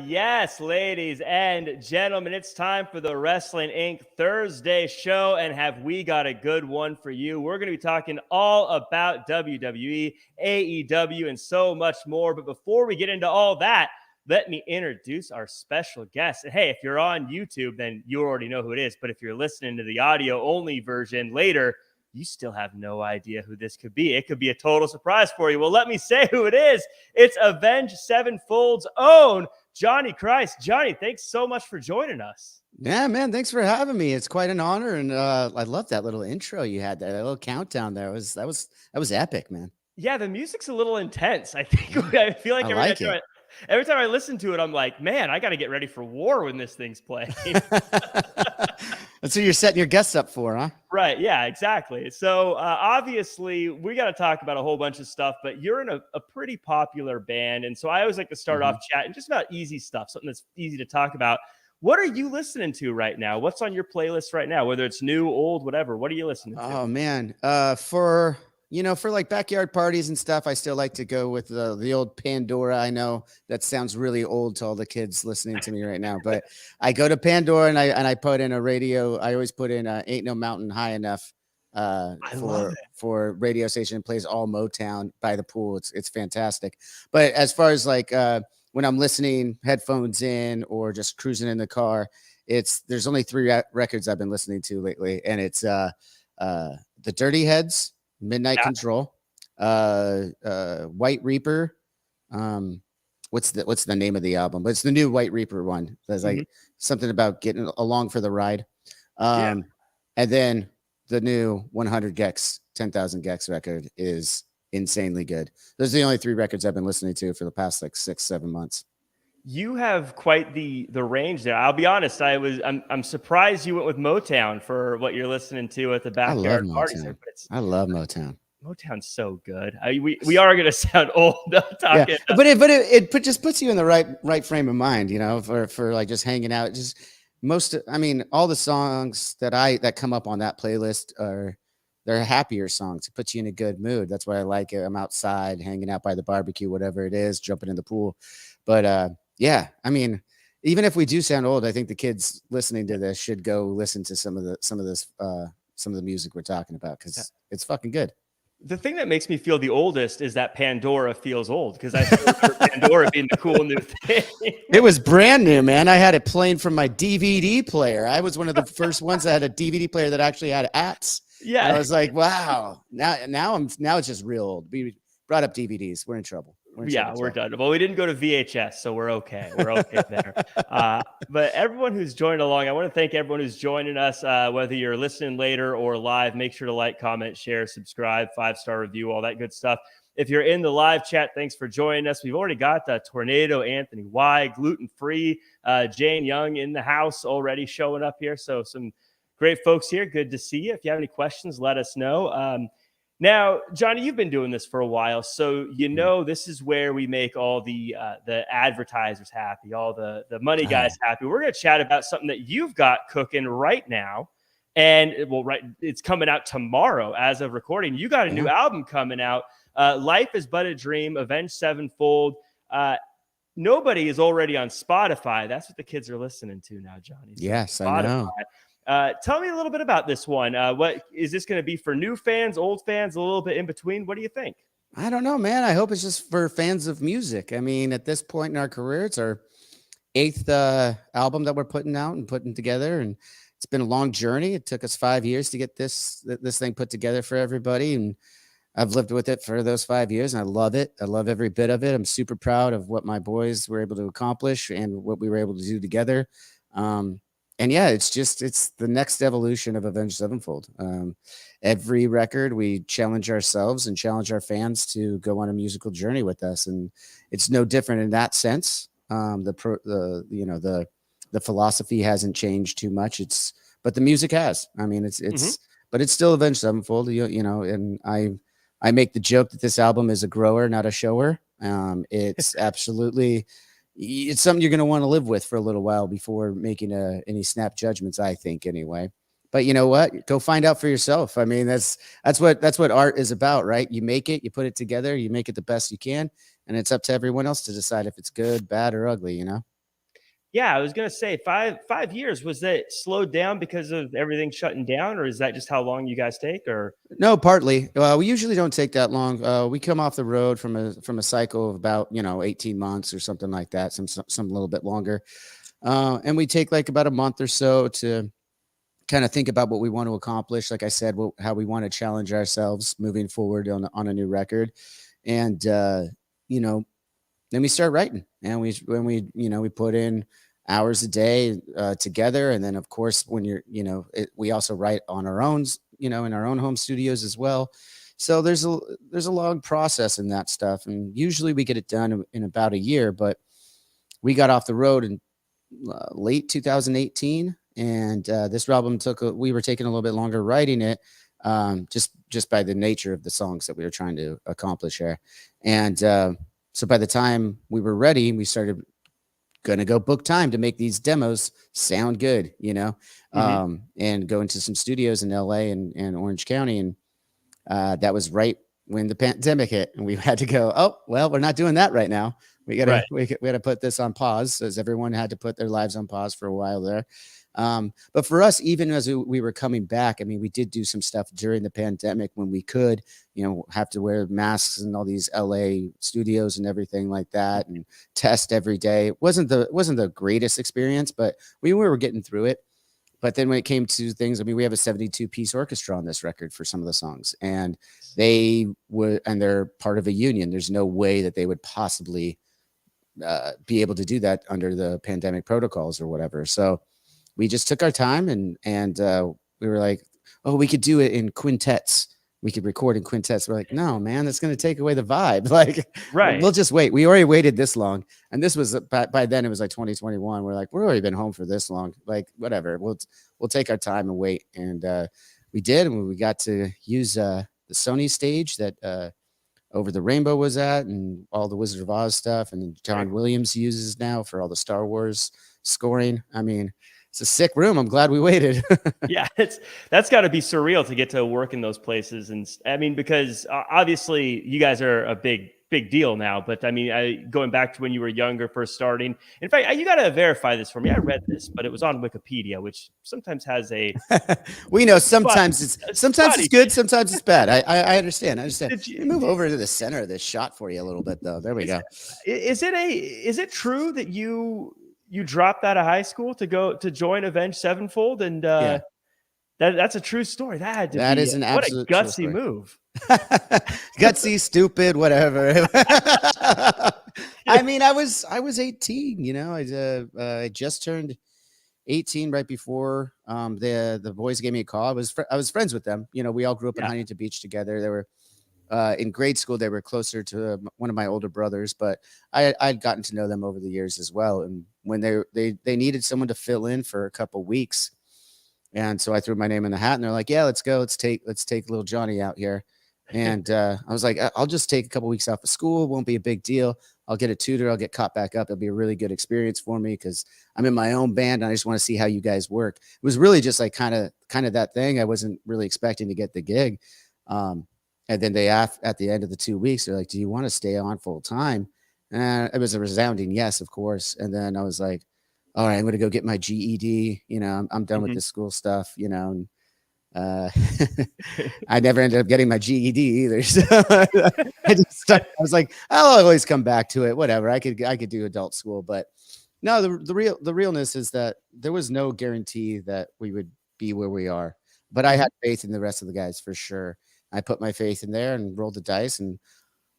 Yes, ladies and gentlemen, it's time for the Wrestling Inc. Thursday show, and have we got a good one for you? We're going to be talking all about WWE, AEW, and so much more. But before we get into all that, let me introduce our special guest. And hey, if you're on YouTube, then you already know who it is. But if you're listening to the audio-only version later, you still have no idea who this could be. It could be a total surprise for you. Well, let me say who it is. It's Avenged Sevenfold's own Johnny Christ. Johnny, thanks so much for joining us. Yeah, man, thanks for having me. It's quite an honor, and I love that little intro you had there. That little countdown there that was epic, man. Yeah, the music's a little intense. I think I feel like every time I listen to it, I'm like, man, I got to get ready for war when this thing's playing. That's what you're setting your guests up for, huh? Right. Yeah, exactly. So obviously, we got to talk about a whole bunch of stuff, but you're in a pretty popular band. And so I always like to start off chatting just about easy stuff, something that's easy to talk about. What are you listening to right now? What's on your playlist right now? Whether it's new, old, whatever. What are you listening to? Oh, man. For like backyard parties and stuff, I still like to go with the old Pandora. I know that sounds really old to all the kids listening to me right now, but I go to Pandora and I put in a radio. I always put in Ain't No Mountain High Enough for radio station. It plays all Motown by the pool. It's fantastic. But as far as like when I'm listening headphones in or just cruising in the car, there's only three records I've been listening to lately, and it's the Dirty Heads, Midnight Control, White Reaper. What's the name of the album? But it's the new White Reaper one. There's like something about getting along for the ride. And then the new 100 Gex, 10,000 Gex record is insanely good. Those are the only three records I've been listening to for the past like 6-7 months. You have quite the range there. I'll be honest. I'm surprised you went with Motown for what you're listening to at the backyard parties. There, I love Motown. Motown's so good. We are going to sound old talking, but it just puts you in the right frame of mind, for like just hanging out. Just all the songs that come up on that playlist they're happier songs. It puts you in a good mood. That's why I like it. I'm outside hanging out by the barbecue, whatever it is, jumping in the pool. But yeah, even if we do sound old, I think the kids listening to this should go listen to some of the music we're talking about, because it's fucking good. The thing that makes me feel the oldest is that Pandora feels old, because I still remember Pandora being the cool new thing. It was brand new, man. I had it playing from my DVD player. I was one of the first ones that had a DVD player that actually had apps. Yeah, I was like, wow. Now it's just real old. We brought up DVDs. We're in trouble. We're done. Well, we didn't go to VHS, so we're okay. We're okay there. But everyone who's joined along, I want to thank everyone who's joining us, whether you're listening later or live. Make sure to like, comment, share, subscribe, 5-star review, all that good stuff. If you're in the live chat, thanks for joining us. We've already got Tornado, Anthony Y, Gluten Free, Jane Young in the house already showing up here. So some great folks here. Good to see you. If you have any questions, let us know. Now, Johnny, you've been doing this for a while, so this is where we make all the advertisers happy, all the money guys happy. We're going to chat about something that you've got cooking right now, and it's coming out tomorrow as of recording. You got a new album coming out, Life is But a Dream, Avenged Sevenfold. Nobody is already on Spotify. That's what the kids are listening to now, Johnny. Yes, Spotify. I know. Tell me a little bit about this one. What is this going to be for new fans, old fans, a little bit in between? What do you think? I don't know, man. I hope it's just for fans of music. At this point in our career, it's our 8th album that we're putting out and putting together, and it's been a long journey. It took us 5 years to get this thing put together for everybody, and I've lived with it for those 5 years, and I love it. I love every bit of it. I'm super proud of what my boys were able to accomplish and what we were able to do together. And yeah, it's the next evolution of Avenged Sevenfold. Every record, we challenge ourselves and challenge our fans to go on a musical journey with us, and it's no different in that sense. The philosophy hasn't changed too much. But the music has. But it's still Avenged Sevenfold. And I make the joke that this album is a grower, not a shower. It's absolutely. It's something you're going to want to live with for a little while before making any snap judgments, I think, anyway. But you know what? Go find out for yourself. That's what art is about, right? You make it, you put it together, you make it the best you can, and it's up to everyone else to decide if it's good, bad, or ugly, Yeah, I was gonna say 5 years. Was that slowed down because of everything shutting down, or is that just how long you guys take? Or No, partly. We usually don't take that long. We come off the road from a cycle of about 18 months or something like that. Some a little bit longer, and we take like about a month or so to kind of think about what we want to accomplish. Like I said, how we want to challenge ourselves moving forward on a new record, and you know, then we start writing, and we put in hours a day together, and then of course when we also write on our own, in our own home studios as well. So there's a long process in that stuff, and usually we get it done in about a year. But we got off the road in late 2018, and this album we were taking a little bit longer writing it, just by the nature of the songs that we were trying to accomplish here. And so by the time we were ready, we started going to go book time to make these demos sound good, and go into some studios in LA and Orange County. And that was right when the pandemic hit, and we had to go, oh, well, we're not doing that right now. We gotta put this on pause, as everyone had to put their lives on pause for a while there. But for us, even as we were coming back, I mean, we did do some stuff during the pandemic when we could, have to wear masks in all these LA studios and everything like that, and test every day. It wasn't the greatest experience, but we were getting through it. But then when it came to things, I mean, we have a 72-piece orchestra on this record for some of the songs, and they're part of a union. There's no way that they would possibly be able to do that under the pandemic protocols or whatever. So we just took our time, and we were like, oh, we could do it in quintets. We could record in quintets. We're like, no, man, that's going to take away the vibe. Like, right. We'll just wait. We already waited this long. And this was by then it was like 2021. We're like, we've already been home for this long. Like, whatever. We'll take our time and wait. And we did. And we got to use the Sony stage that Over the Rainbow was at, and all the Wizard of Oz stuff. And John Williams uses now for all the Star Wars scoring. I mean, it's a sick room. I'm glad we waited. Yeah, that's got to be surreal to get to work in those places. And I mean, because obviously you guys are a big deal now, but I mean, going back to when you were younger, first starting. In fact, you got to verify this for me. I read this, but it was on Wikipedia, which sometimes has a. We know sometimes it's good, sometimes it's bad. I understand. Let me move over to the center of this shot for you a little bit, though. There we go. Is it true that you dropped out of high school to join Avenged Sevenfold, and yeah. That's a true story. That is an absolute what a gutsy move. Gutsy, stupid, whatever. I mean, I was 18. I just turned 18 right before the boys gave me a call. I was friends with them. We all grew up in Huntington Beach together. They were in grade school. They were closer to one of my older brothers, but I'd gotten to know them over the years as well. And when they needed someone to fill in for a couple weeks, and so I threw my name in the hat, and they're like, "Yeah, let's go. Let's take little Johnny out here." And I was like, "I'll just take a couple weeks off of school. It won't be a big deal. I'll get a tutor. I'll get caught back up. It'll be a really good experience for me because I'm in my own band, and I just want to see how you guys work." It was really just like kind of that thing. I wasn't really expecting to get the gig. And then they at the end of the 2 weeks, they're like, "Do you want to stay on full time?" And it was a resounding yes, of course. And then I was like, "All right, I'm going to go get my GED. I'm done with this school stuff. And I never ended up getting my GED either. So I was like, I'll always come back to it. Whatever. I could do adult school, but no, the realness is that there was no guarantee that we would be where we are. But I had faith in the rest of the guys for sure. I put my faith in there and rolled the dice, and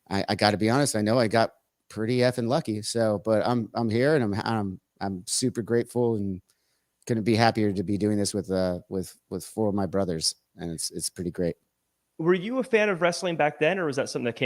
I got to be honest. I know I got pretty effing lucky. So, but I'm here, and I'm super grateful, and couldn't be happier to be doing this with 4 of my brothers, and it's pretty great. Were you a fan of wrestling back then, or was that something that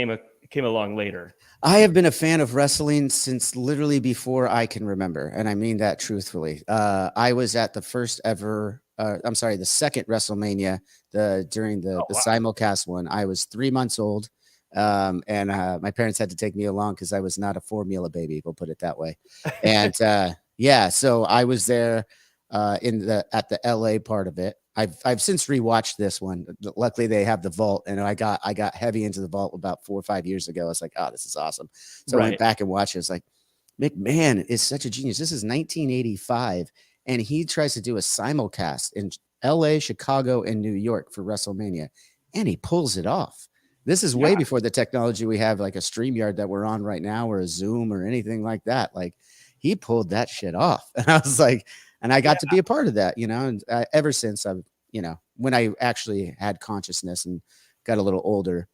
came along later? I have been a fan of wrestling since literally before I can remember, and I mean that truthfully. I was at the the second WrestleMania, during the simulcast one. I was 3 months old, and my parents had to take me along because I was not a formula baby. We'll put it that way. And so I was there at the LA part of it. I've since rewatched this one. Luckily, they have the vault, and I got heavy into the vault about 4 or 5 years ago. I was like, oh, this is awesome. So I went back and watched it. It's like, McMahon is such a genius. This is 1985, and he tries to do a simulcast in LA, Chicago, and New York for WrestleMania, and he pulls it off. This is way before the technology we have, like a StreamYard that we're on right now, or a Zoom or anything like that. Like, he pulled that shit off. And I was like, and I got to be a part of that, you know, and ever since I've, you know, when I actually had consciousness and got a little older,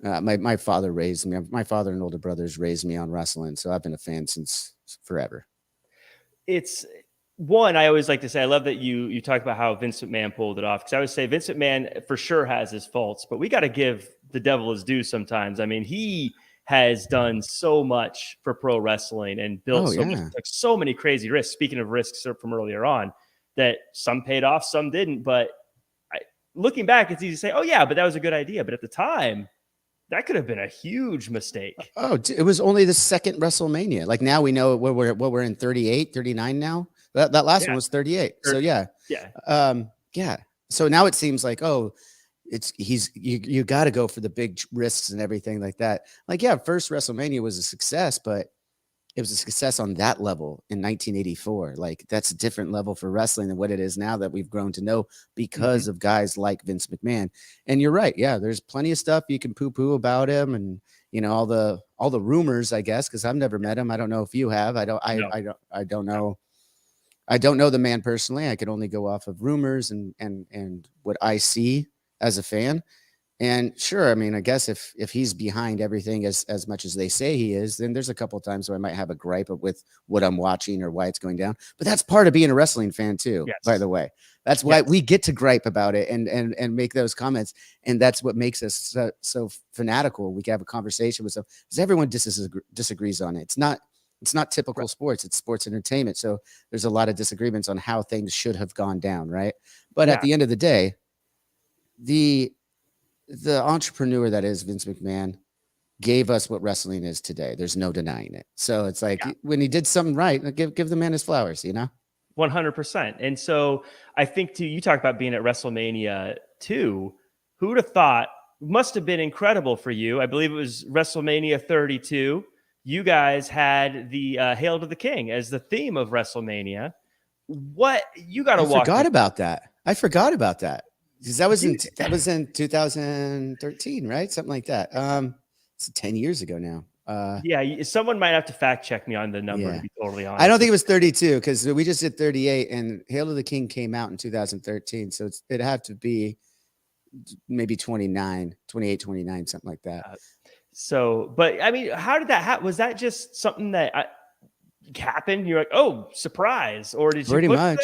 my father raised me. My father and older brothers raised me on wrestling. So I've been a fan since forever. It's one, I always like to say, I love that you talk about how Vince McMahon pulled it off. Because I would say Vince McMahon for sure has his faults, but we got to give the devil his due sometimes. I mean, he has done so much for pro wrestling and built took so many crazy risks. Speaking of risks from earlier on, that some paid off, some didn't. But looking back, it's easy to say, oh yeah, but that was a good idea. But at the time, that could have been a huge mistake. Oh, it was only the second WrestleMania. Like, now we know what we're in 38, 39 now. That last one was 38. So yeah. So now it seems like, oh, you got to go for the big risks and everything like that. Like, yeah, first WrestleMania was a success, but it was a success on that level in 1984. Like, that's a different level for wrestling than what it is now that we've grown to know because of guys like Vince McMahon. And you're right. Yeah, there's plenty of stuff you can poo-poo about him, and you know, all the rumors, I guess, because I've never met him. I don't know if you have. I don't know. I don't know the man personally. I could only go off of rumors and what I see as a fan. And sure, I mean, I guess if he's behind everything as much as they say he is, then there's a couple of times where I might have a gripe with what I'm watching or why it's going down. But that's part of being a wrestling fan too, by the way. That's why we get to gripe about it and make those comments. And that's what makes us so fanatical. We can have a conversation with because everyone disagrees on it. It's not typical sports. It's sports entertainment. So there's a lot of disagreements on how things should have gone down, right? But at the end of the day, the entrepreneur that is Vince McMahon gave us what wrestling is today. There's no denying it. So it's like when he did something right, give the man his flowers, you know? 100%. And so I think too, you talk about being at WrestleMania 2. Who would have thought? Must have been incredible for you. I believe it was WrestleMania 32. You guys had the Hail to the King as the theme of WrestleMania. What you got to walk? I forgot about that. Because that was in 2013, right? Something like that. It's 10 years ago now. Someone might have to fact check me on the number, to be totally honest. I don't think it was 32 because we just did 38, and Hail to the King came out in 2013. So it'd have to be maybe 28, 29, something like that. But I mean, how did that happen? Was that just something that happened? You're like, oh, surprise. Or did you pretty much?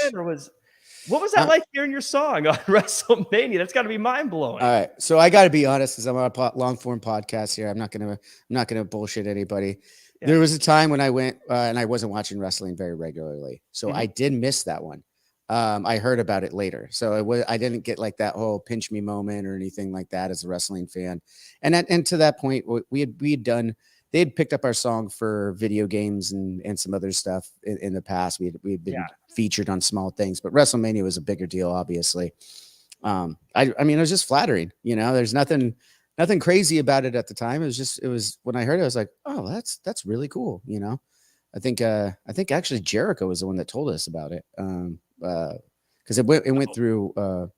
What was that like hearing your song on WrestleMania? That's got to be mind blowing. All right, so I got to be honest, because I'm on a long form podcast here. I'm not gonna bullshit anybody. Yeah. There was a time when I went and I wasn't watching wrestling very regularly, so I did miss that one. I heard about it later, so I didn't get like that whole pinch me moment or anything like that as a wrestling fan. And to that point, we had done. They had picked up our song for video games and some other stuff in the past. We had been featured on small things, but WrestleMania was a bigger deal, obviously. I mean, it was just flattering, you know. There's nothing crazy about it at the time. It was when I heard it, I was like, oh, that's really cool, you know. I think actually Jericho was the one that told us about it, because it went through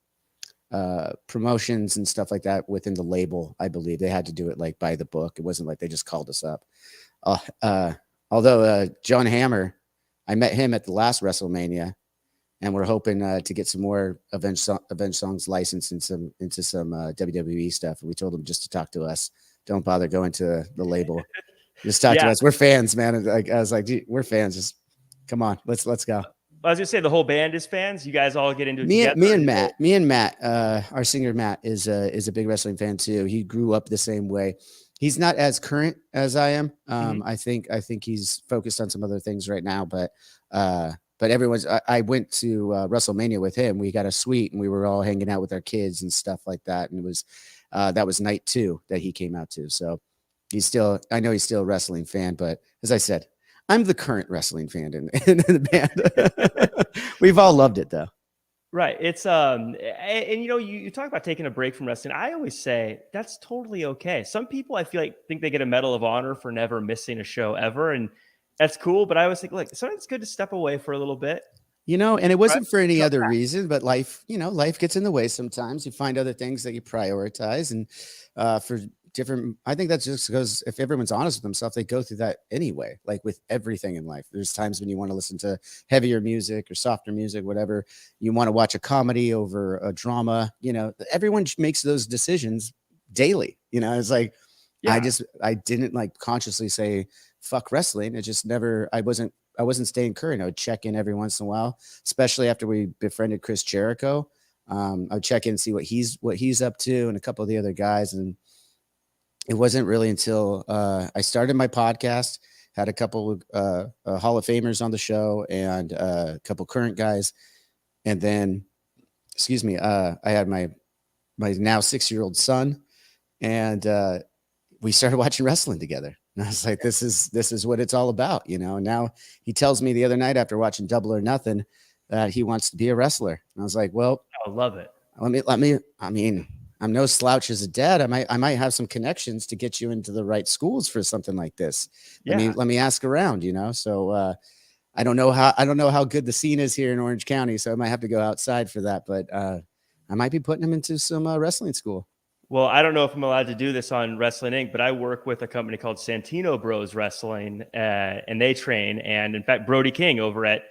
promotions and stuff like that within the label. I believe they had to do it like by the book. It wasn't like they just called us up. Although John Hammer, I met him at the last WrestleMania, and we're hoping to get some more Avenged songs licensed into some WWE stuff. And we told him just to talk to us. Don't bother going to the label. Just talk to us. We're fans, man. I was like, we're fans. Just come on, let's go. I was gonna say the whole band is fans. You guys all get into it together. Me and Matt, our singer Matt is a big wrestling fan too. He grew up the same way. He's not as current as I am. I think he's focused on some other things right now. But I went to WrestleMania with him. We got a suite and we were all hanging out with our kids and stuff like that. And it was that was night 2 that he came out to. So I know he's still a wrestling fan. But as I said, I'm the current wrestling fan in the band. We've all loved it though. Right. It's and you know, you talk about taking a break from wrestling. I always say that's totally okay. Some people I feel like think they get a Medal of Honor for never missing a show ever. And That's cool. But I always think, like, sometimes it's good to step away for a little bit. You know, and it Right? wasn't for any Come other back. reason, but life, you know, life gets in the way sometimes. You find other things that you prioritize. And for different, I think that's just because if everyone's honest with themselves, they go through that anyway, like with everything in life. There's times when you want to listen to heavier music or softer music, whatever. You want to watch a comedy over a drama, you know, everyone makes those decisions daily. You know, it's like, Yeah. I didn't like consciously say, fuck wrestling. It just never, I wasn't staying current. I would check in every once in a while, especially after we befriended Chris Jericho. I would check in and see what he's up to and a couple of the other guys. And it wasn't really until I started my podcast, had a couple of Hall of Famers on the show and a couple current guys. And then, excuse me, I had my now 6-year-old son, and we started watching wrestling together. And I was like, this is what it's all about, you know. And now he tells me the other night after watching Double or Nothing that he wants to be a wrestler. And I was like, well, I love it. let me. I mean, I'm no slouch as a dad. I might have some connections to get you into the right schools for something like this. Yeah. Let me ask around, you know. So I don't know how good the scene is here in Orange County, so I might have to go outside for that. But I might be putting him into some wrestling school. Well, I don't know if I'm allowed to do this on Wrestling Inc., but I work with a company called Santino Bros Wrestling, and they train. And in fact, Brody King over at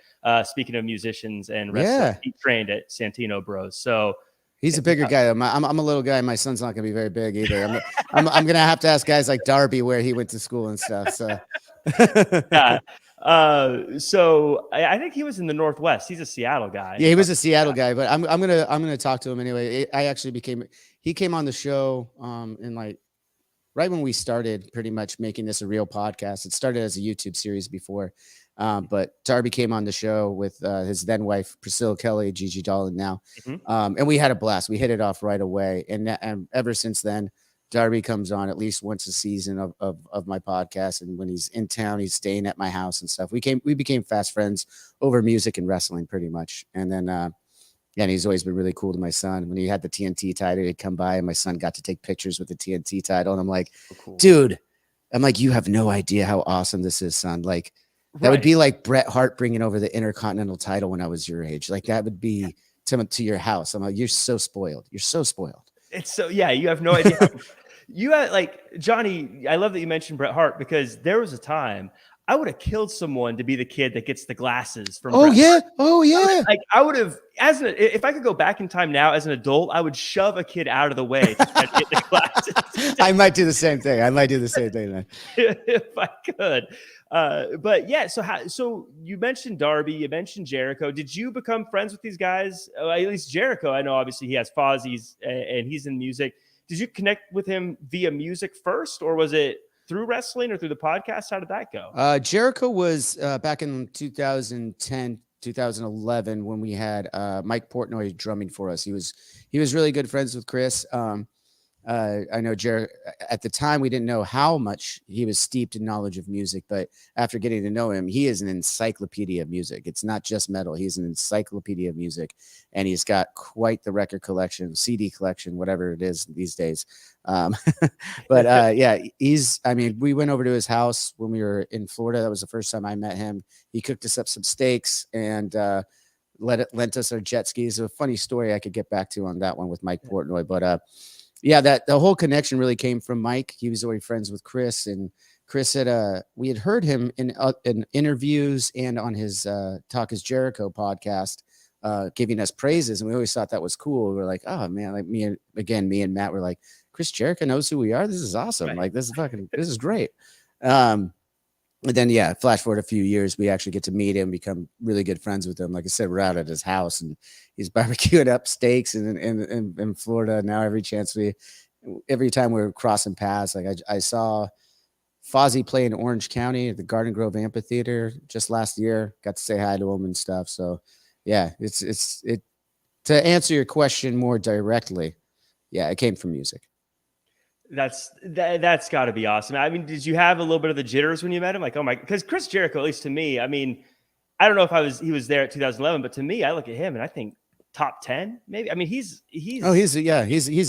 speaking of musicians and wrestling, he trained at Santino Bros. So he's a bigger guy. I'm a little guy. My son's not gonna be very big either. I'm gonna have to ask guys like Darby where he went to school and stuff. So yeah. So I think he was in the Northwest. He's a Seattle guy. Yeah, he was a Seattle guy, but I'm gonna talk to him anyway. He came on the show in like right when we started pretty much making this a real podcast. It started as a YouTube series before. But Darby came on the show with his then wife, Priscilla Kelly, Gigi Dolan now. And we had a blast. We hit it off right away. And ever since then, Darby comes on at least once a season of my podcast. And when he's in town, he's staying at my house and stuff. We became fast friends over music and wrestling pretty much. And then, and he's always been really cool to my son. When he had the TNT title, he'd come by and my son got to take pictures with the TNT title. And I'm like, dude, you have no idea how awesome this is, son. Like, that would be like Bret Hart bringing over the Intercontinental title when I was your age. Like, that would be to your house. I'm like, you're so spoiled. You're so spoiled. It's so, yeah, you have no idea. You had, like, Johnny, I love that you mentioned Bret Hart, because there was a time I would have killed someone to be the kid that gets the glasses from Bret Hart. Oh yeah. Like, I would have, if I could go back in time now as an adult, I would shove a kid out of the way to try to get the glasses. I might do the same thing. Man. If I could. But yeah, so you mentioned Darby, you mentioned Jericho. Did you become friends with these guys? At least Jericho, I know obviously he has Fozzie's and he's in music. Did you connect with him via music first, or was it through wrestling or through the podcast? How did that go? Jericho was back in 2010, 2011 when we had Mike Portnoy drumming for us. He was really good friends with Chris. I know Jericho at the time, we didn't know how much he was steeped in knowledge of music, but after getting to know him, he is an encyclopedia of music. It's not just metal. He's an encyclopedia of music, and he's got quite the record collection, CD collection, whatever it is these days. But yeah, we went over to his house when we were in Florida. That was the first time I met him. He cooked us up some steaks and lent us our jet skis. A funny story I could get back to on that one with Mike Portnoy, but yeah, that the whole connection really came from Mike. He was already friends with Chris, and Chris had we had heard him in interviews and on his Talk Is Jericho podcast, giving us praises, and we always thought that was cool. We were like, oh man, like me and Matt were like, Chris Jericho knows who we are. This is awesome. Right. Like, this is great. And then, yeah, flash forward a few years, we actually get to meet him, become really good friends with him. Like I said, we're out at his house, and he's barbecuing up steaks in Florida. Now, every time we're crossing paths, like I saw Fozzy play in Orange County at the Garden Grove Amphitheater just last year. Got to say hi to him and stuff. So, yeah, it's to answer your question more directly. Yeah, it came from music. That's got to be awesome. I mean, did you have a little bit of the jitters when you met him? Like, oh my, because Chris Jericho, at least to me, I mean, I don't know if he was there at 2011, but to me, I look at him and I think top 10, maybe. I mean, he's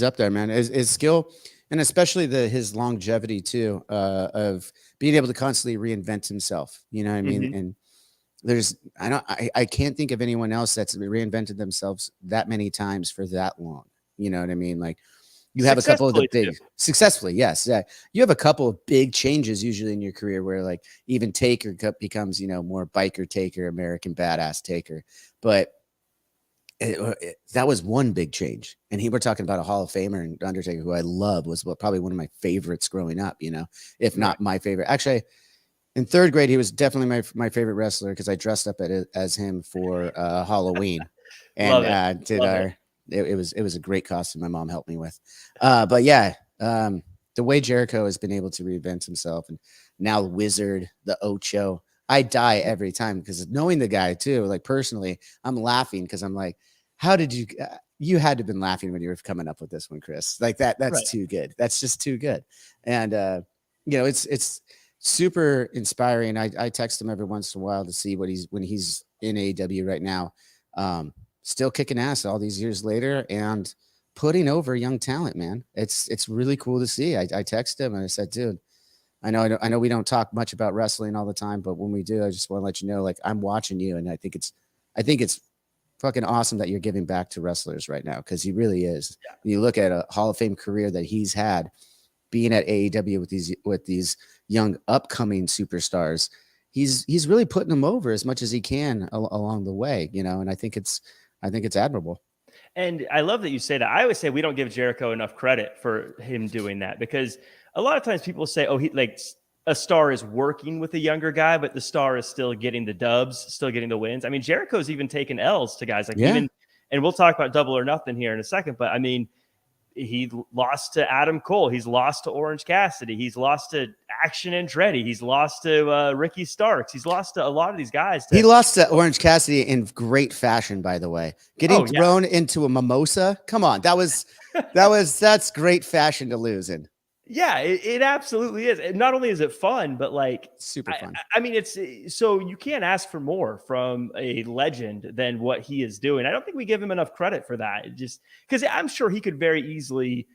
up there, man. His skill, and especially his longevity too, of being able to constantly reinvent himself. You know what I mean? And I can't think of anyone else that's reinvented themselves that many times for that long. You know what I mean? Like, you have a couple of the big successfully. Yes. Yeah. You have a couple of big changes usually in your career where like even Taker becomes, more biker Taker, American badass Taker. But that was one big change. And we're talking about a Hall of Famer, and Undertaker, who I love, was probably one of my favorites growing up, if not my favorite. Actually, in third grade, he was definitely my favorite wrestler because I dressed up as him for Halloween. And it was a great costume my mom helped me with. But yeah, the way Jericho has been able to reinvent himself, and now Wizard, the Ocho, I die every time because knowing the guy too, like personally, I'm laughing because I'm like, how did you had to have been laughing when you were coming up with this one, Chris? Like that's too good. That's just too good. And it's super inspiring. I text him every once in a while to see when he's in AEW right now. Still kicking ass all these years later and putting over young talent, man. It's really cool to see. I texted him and I said, dude, I know we don't talk much about wrestling all the time, but when we do, I just want to let you know, like, I'm watching you. And I think it's fucking awesome that you're giving back to wrestlers right now. Cause he really is. Yeah. You look at a Hall of Fame career that he's had being at AEW with these young upcoming superstars. He's really putting them over as much as he can along the way, and I think it's admirable. And I love that you say that. I always say we don't give Jericho enough credit for him doing that, because a lot of times people say, oh, he like a star is working with a younger guy, but the star is still getting the dubs, still getting the wins. I mean, Jericho's even taken L's to guys like and we'll talk about Double or Nothing here in a second, but I mean, he lost to Adam Cole. He's lost to Orange Cassidy. He's lost to Action Andretti. He's lost to Ricky Starks. He's lost to a lot of these guys. He lost to Orange Cassidy in great fashion, by the way. Getting thrown into a mimosa. Come on. That's great fashion to lose in. Yeah, it absolutely is. Not only is it fun, but like super fun. I mean, it's so you can't ask for more from a legend than what he is doing. I don't think we give him enough credit for that. Just because I'm sure he could very easily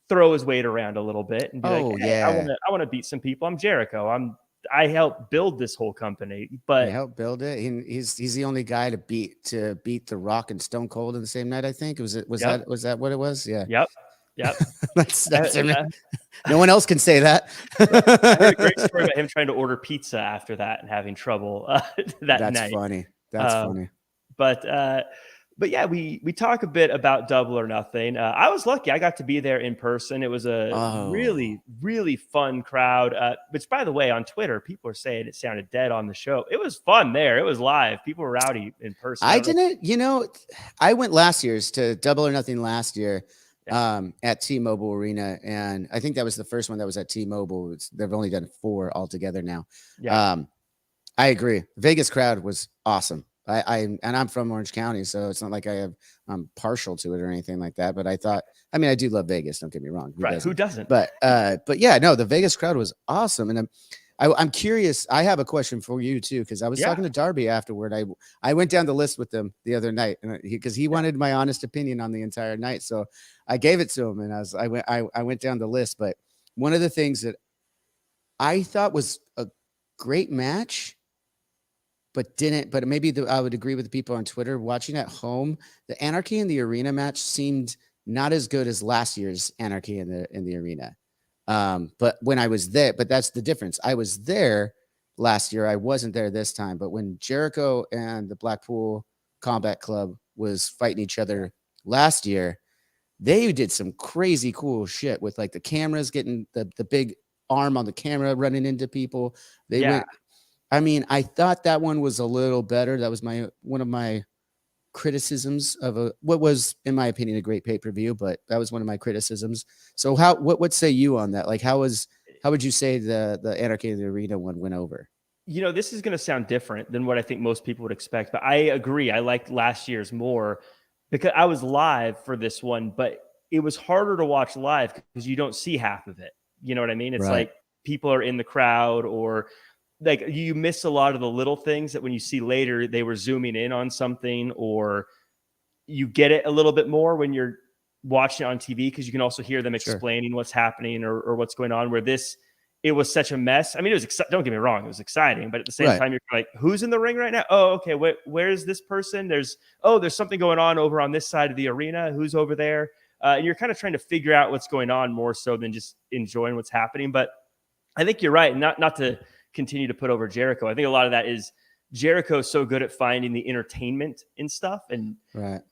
throw his weight around a little bit and be like, hey, I want to beat some people. I'm Jericho. I helped build this whole company, but I helped build it. He's the only guy to beat The Rock and Stone Cold in the same night. I think was that what it was? Yeah. Yep. that's no one else can say that. I heard a great story about him trying to order pizza after that and having trouble that night. That's funny. That's funny. But yeah, we talk a bit about Double or Nothing. I was lucky. I got to be there in person. It was a really, really fun crowd. Which, by the way, on Twitter, people are saying it sounded dead on the show. It was fun there. It was live. People were rowdy in person. I went last year's to Double or Nothing last year. At T-Mobile Arena, and I think that was the first one that was at T-Mobile. They've only done 4 altogether now. I agree. Vegas crowd was awesome. I'm from Orange County, so it's not like I'm partial to it or anything like that. But I do love Vegas. Don't get me wrong. Who doesn't? But yeah, no, the Vegas crowd was awesome, and I'm curious. I have a question for you too, because I was talking to Darby afterward. I went down the list with him the other night because he wanted my honest opinion on the entire night. So I gave it to him, and I went down the list. But one of the things that I thought was a great match, but maybe I would agree with the people on Twitter watching at home, the Anarchy in the Arena match seemed not as good as last year's Anarchy in the Arena. But when I was there, but that's the difference. I was there last year. I wasn't there this time. But when Jericho and the Blackpool Combat Club was fighting each other last year, they did some crazy cool shit with like the cameras getting the big arm on the camera running into people. I thought that one was a little better. That was one of my criticisms of what was, in my opinion, a great pay-per-view, but that was one of my criticisms. So what say you on that? Like, how would you say the Anarchy in the Arena one went over? This is going to sound different than what I think most people would expect, but I agree. I liked last year's more because I was live for this one, but it was harder to watch live because you don't see half of it. You know what I mean? It's like people are in the crowd, or like you miss a lot of the little things that when you see later, they were zooming in on something, or you get it a little bit more when you're watching it on TV because you can also hear them explaining what's happening or what's going on. Where it was such a mess. I mean, it was don't get me wrong, it was exciting, but at the same time, you're like, who's in the ring right now? Oh, okay, where's this person? There's something going on over on this side of the arena. Who's over there? And you're kind of trying to figure out what's going on more so than just enjoying what's happening. But I think you're right. Not to continue to put over Jericho. I think a lot of that is Jericho's so good at finding the entertainment in stuff, and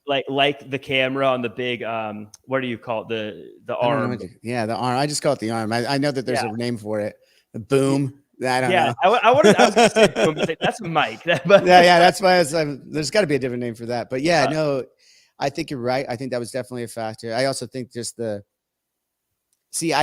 like the camera on the big what do you call it? The arm? Yeah, the arm. I just call it the arm. I know that there's a name for it. The boom. I don't know. I was going to say boom, but that's a mic. But that's why there's got to be a different name for that. But no, I think you're right. I think that was definitely a factor. I also think just I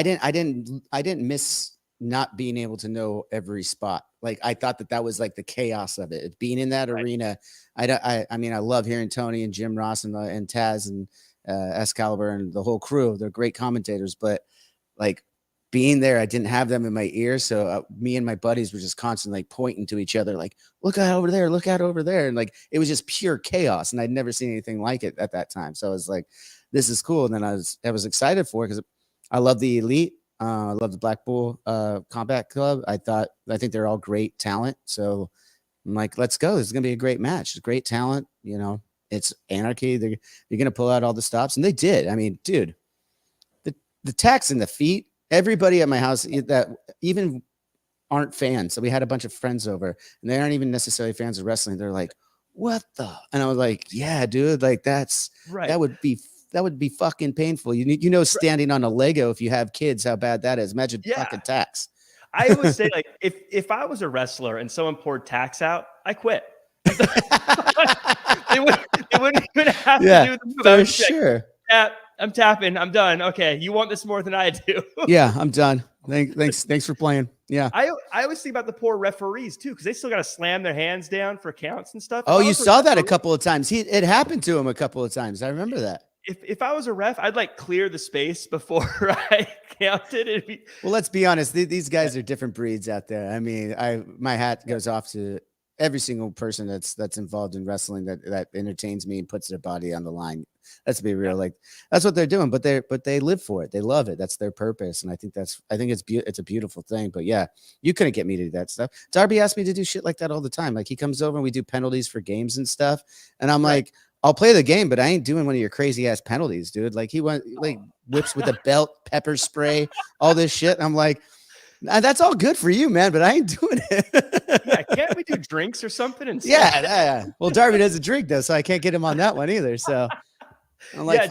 didn't miss not being able to know every spot. Like I thought that was like the chaos of it. Being in that arena. I mean, I love hearing Tony and Jim Ross and Taz and Excalibur and the whole crew. They're great commentators, but like being there, I didn't have them in my ears. So me and my buddies were just constantly like pointing to each other, like, look out over there, look out over there. And like, it was just pure chaos. And I'd never seen anything like it at that time. So I was like, this is cool. And then I was excited for it because I love the Elite. I love the Black Bull Combat Club. I think they're all great talent. So I'm like, let's go. This is going to be a great match. It's great talent. You know, it's anarchy. They're going to pull out all the stops. And they did. I mean, dude, the tacks in the feet, everybody at my house that even aren't fans. So we had a bunch of friends over and they aren't even necessarily fans of wrestling. They're like, what the? And I was like, yeah, dude, like that's right. That would be fucking painful. You know, standing on a Lego if you have kids, how bad that is. Imagine fucking tax. I would say, like, if I was a wrestler and someone poured tax out, I quit. they wouldn't even have to do the move. For sure. Like, I'm tapping. I'm done. Okay, you want this more than I do. Yeah, I'm done. Thanks for playing. Yeah. I always think about the poor referees too, because they still got to slam their hands down for counts and stuff. Oh, you saw that a couple of times. It happened to him a couple of times. I remember that. If I was a ref, I'd like clear the space before I counted. Well, let's be honest. These guys are different breeds out there. I mean, my hat goes off to every single person that's involved in wrestling that entertains me and puts their body on the line. Let's be real. Like that's what they're doing, but they live for it. They love it. That's their purpose. And I think it's a beautiful thing, but yeah, you couldn't get me to do that stuff. Darby asked me to do shit like that all the time. Like he comes over and we do penalties for games and stuff. And I'm like, I'll play the game, but I ain't doing one of your crazy ass penalties, dude. Like he went like whips with a belt, pepper spray, all this shit. And I'm like, that's all good for you, man, but I ain't doing it. Yeah, can't we do drinks or something? Yeah. Well, Darby doesn't drink though, so I can't get him on that one either. So I'm like,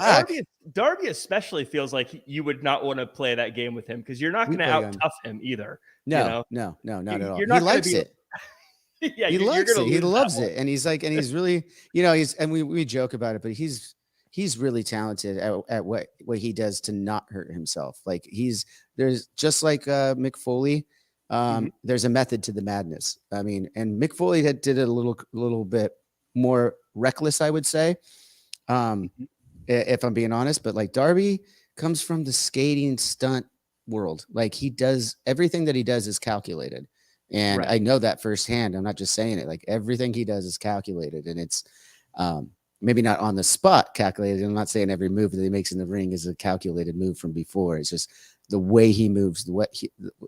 Darby especially feels like you would not want to play that game with him because you're not going to out tough him either. No, not at all. He likes it. Yeah, he likes it. He loves it, and he's he's really, and we joke about it, but he's really talented at what he does to not hurt himself. Like there's just like Mick Foley. There's a method to the madness. I mean, and Mick Foley did it a little bit more reckless, I would say, if I'm being honest. But like Darby comes from the skating stunt world. Like he does everything that he does is calculated. And I know that firsthand. I'm not just saying it. Like everything he does is calculated, and it's maybe not on the spot calculated. I'm not saying every move that he makes in the ring is a calculated move from before. It's just the way he moves,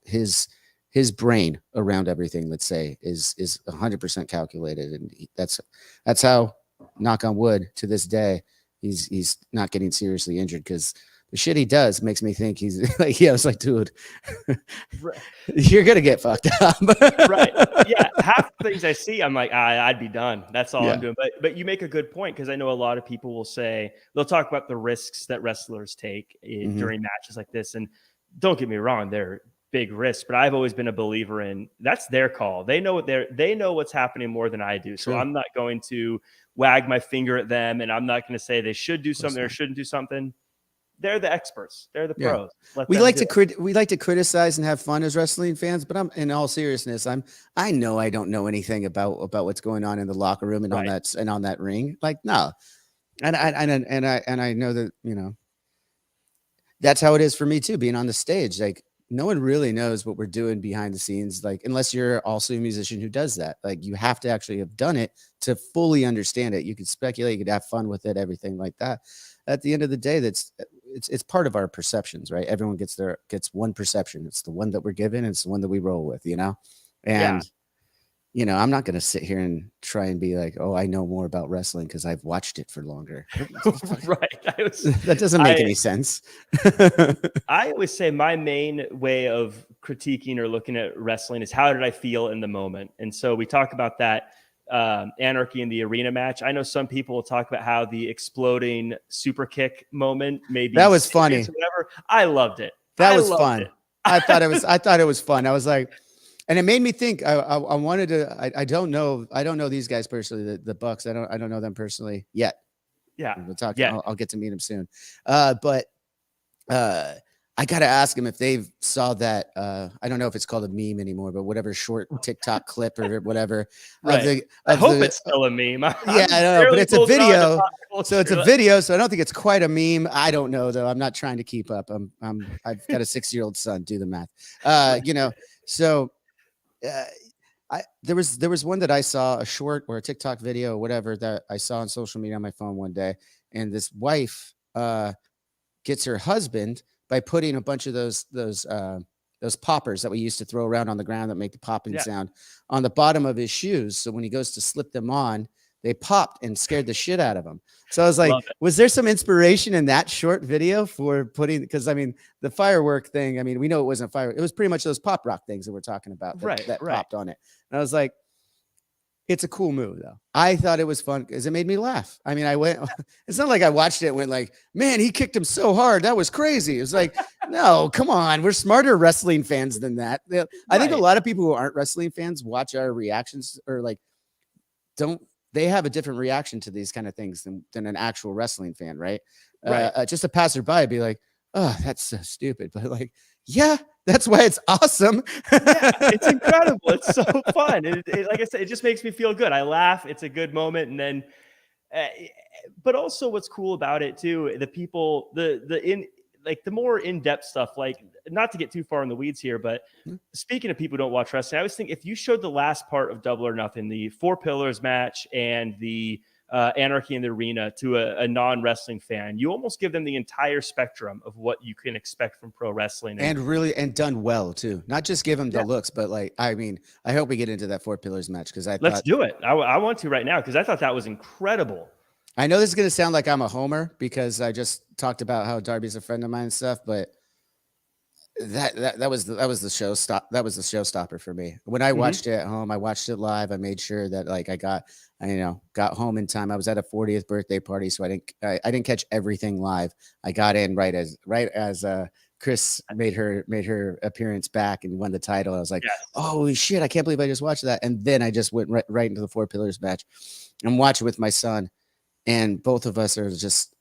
his brain around everything. Let's say is 100% calculated, and that's how, knock on wood, to this day, he's not getting seriously injured because the shit he does makes me think he's like, I was like, dude, you're going to get fucked up. Right. Yeah. Half the things I see, I'm like, I'd be done. That's all I'm doing. But you make a good point because I know a lot of people will say, they'll talk about the risks that wrestlers take during matches like this. And don't get me wrong, they're big risks, but I've always been a believer in that's their call. They know what's happening more than I do. So I'm not going to wag my finger at them, and I'm not going to say they should do something or shouldn't do something. They're the experts. They're the pros. We like to criticize and have fun as wrestling fans, but I'm in all seriousness. I know I don't know anything about what's going on in the locker room and on that ring. Like no, and I know that that's how it is for me too. Being on the stage, like no one really knows what we're doing behind the scenes, like unless you're also a musician who does that. Like you have to actually have done it to fully understand it. You could speculate, you could have fun with it, everything like that. At the end of the day, it's part of our perceptions, right? Everyone gets one perception. It's the one that we're given, and it's the one that we roll with, you know? And I'm not going to sit here and try and be like, oh, I know more about wrestling because I've watched it for longer. Right. That doesn't make any sense. I always say my main way of critiquing or looking at wrestling is how did I feel in the moment? And so we talk about that Anarchy in the Arena match. I know some people will talk about how the exploding super kick moment maybe that was funny. Whatever. I loved it. That was fun. I thought it was fun. I was like, and it made me think. I wanted to. I don't know these guys personally. The Bucks. I don't know them personally yet. Yeah, we'll talk. Yeah. I'll get to meet them soon. But I gotta ask them if they've saw that. I don't know if it's called a meme anymore, but whatever short TikTok clip or whatever. Right. I hope it's still a meme. Yeah, I don't know, but it's a video. So it's a video. So I don't think it's quite a meme. I don't know though. I'm not trying to keep up. I've got a 6-year-old son. Do the math. So. There was one that I saw, a short or a TikTok video or whatever that I saw on social media on my phone one day, and this wife gets her husband by putting a bunch of those poppers that we used to throw around on the ground that make the popping sound on the bottom of his shoes. So when he goes to slip them on, they popped and scared the shit out of him. So I was like, was there some inspiration in that short video for putting, because I mean, the firework thing, I mean, we know it wasn't firework. It was pretty much those pop rock things that we're talking about that popped on it. And I was like, it's a cool move though. I thought it was fun because it made me laugh. I mean, it's not like I watched it and went like, man, he kicked him so hard. That was crazy. It was like, no, come on. We're smarter wrestling fans than that. I think a lot of people who aren't wrestling fans watch our reactions or like, they have a different reaction to these kind of things than an actual wrestling fan, right? Just a passerby would be like, oh, that's so stupid. But like, yeah, that's why it's awesome. It's incredible. It's so fun. Like I said, it just makes me feel good. I laugh. It's a good moment. And then, but also what's cool about it too, the people, the more in-depth stuff, like not to get too far in the weeds here, but speaking of people who don't watch wrestling, I always think if you showed the last part of Double or Nothing, the Four Pillars match and the Anarchy in the Arena to a non-wrestling fan, you almost give them the entire spectrum of what you can expect from pro wrestling. And done well too. Not just give them the looks, but like, I mean, I hope we get into that Four Pillars match because let's do it. I want to right now because I thought that was incredible. I know this is going to sound like I'm a homer because I just talked about how Darby's a friend of mine and stuff, but that was the showstopper for me. When I watched it at home, I watched it live. I made sure that like I got home in time. I was at a 40th birthday party, so I didn't catch everything live. I got in right as Chris made her appearance back and won the title. I was like, holy shit, I can't believe I just watched that. And then I just went right into the Four Pillars match and watched it with my son. And both of us are just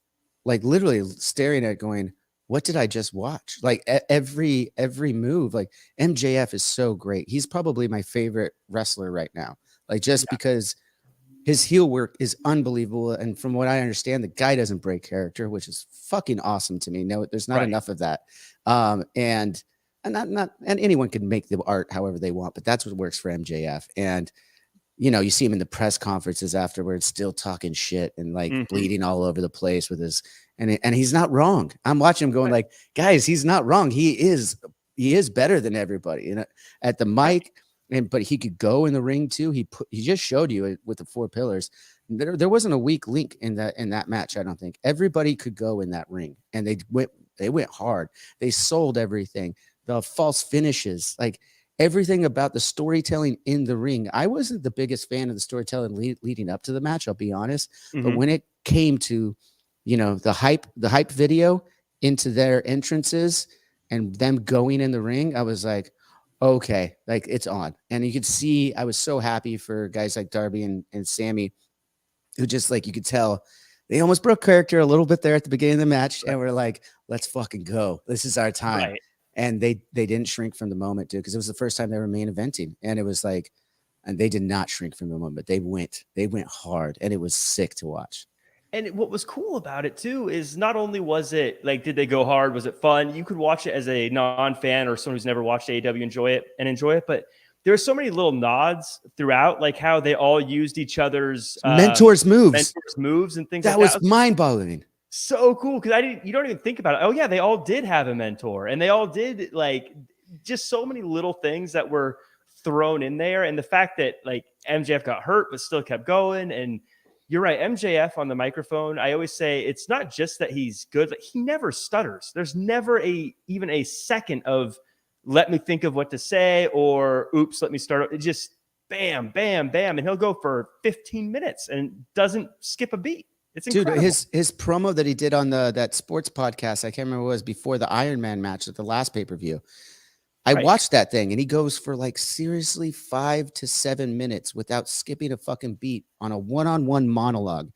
like literally staring at it going, what did I just watch? Like every move, like MJF is so great. He's probably my favorite wrestler right now. Like just because his heel work is unbelievable. And from what I understand, the guy doesn't break character, which is fucking awesome to me. No, there's not enough of that. And anyone can make the art however they want, but that's what works for MJF. And you see him in the press conferences afterwards, still talking shit and like bleeding all over the place with his, and he's not wrong. I'm watching him going like, guys, he's not wrong. He is better than everybody, at the mic, but he could go in the ring too. He just showed you with the Four Pillars. There wasn't a weak link in that match. I don't think everybody could go in that ring, and they went hard. They sold everything. The false finishes, like. Everything about the storytelling in the ring. I wasn't the biggest fan of the storytelling leading up to the match, I'll be honest. But when it came to, the hype video into their entrances and them going in the ring, I was like, okay, like it's on. And you could see, I was so happy for guys like Darby and Sammy, who just like, you could tell they almost broke character a little bit there at the beginning of the match. And we're like, let's fucking go. This is our time. Right. And they didn't shrink from the moment, dude, because it was the first time they were main eventing. And it was like, and they did not shrink from the moment. They went hard, and it was sick to watch. And what was cool about it too is not only was it like, did they go hard? Was it fun? You could watch it as a non-fan or someone who's never watched AEW enjoy it. But there are so many little nods throughout, like how they all used each other's mentors moves and things that like that. Was mind-boggling. So cool because you don't even think about it. Oh yeah, they all did have a mentor, and they all did like just so many little things that were thrown in there. And the fact that like MJF got hurt but still kept going, and you're right, MJF on the microphone, I always say it's not just that he's good, like, he never stutters. There's never even a second of let me think of what to say or oops, let me start. It just bam, bam, bam, and he'll go for 15 minutes and doesn't skip a beat. It's incredible. Dude, his promo that he did on that sports podcast, I can't remember what it was, before the Iron Man match at the last pay-per-view. I watched that thing, and he goes for like seriously 5 to 7 minutes without skipping a fucking beat on a one-on-one monologue.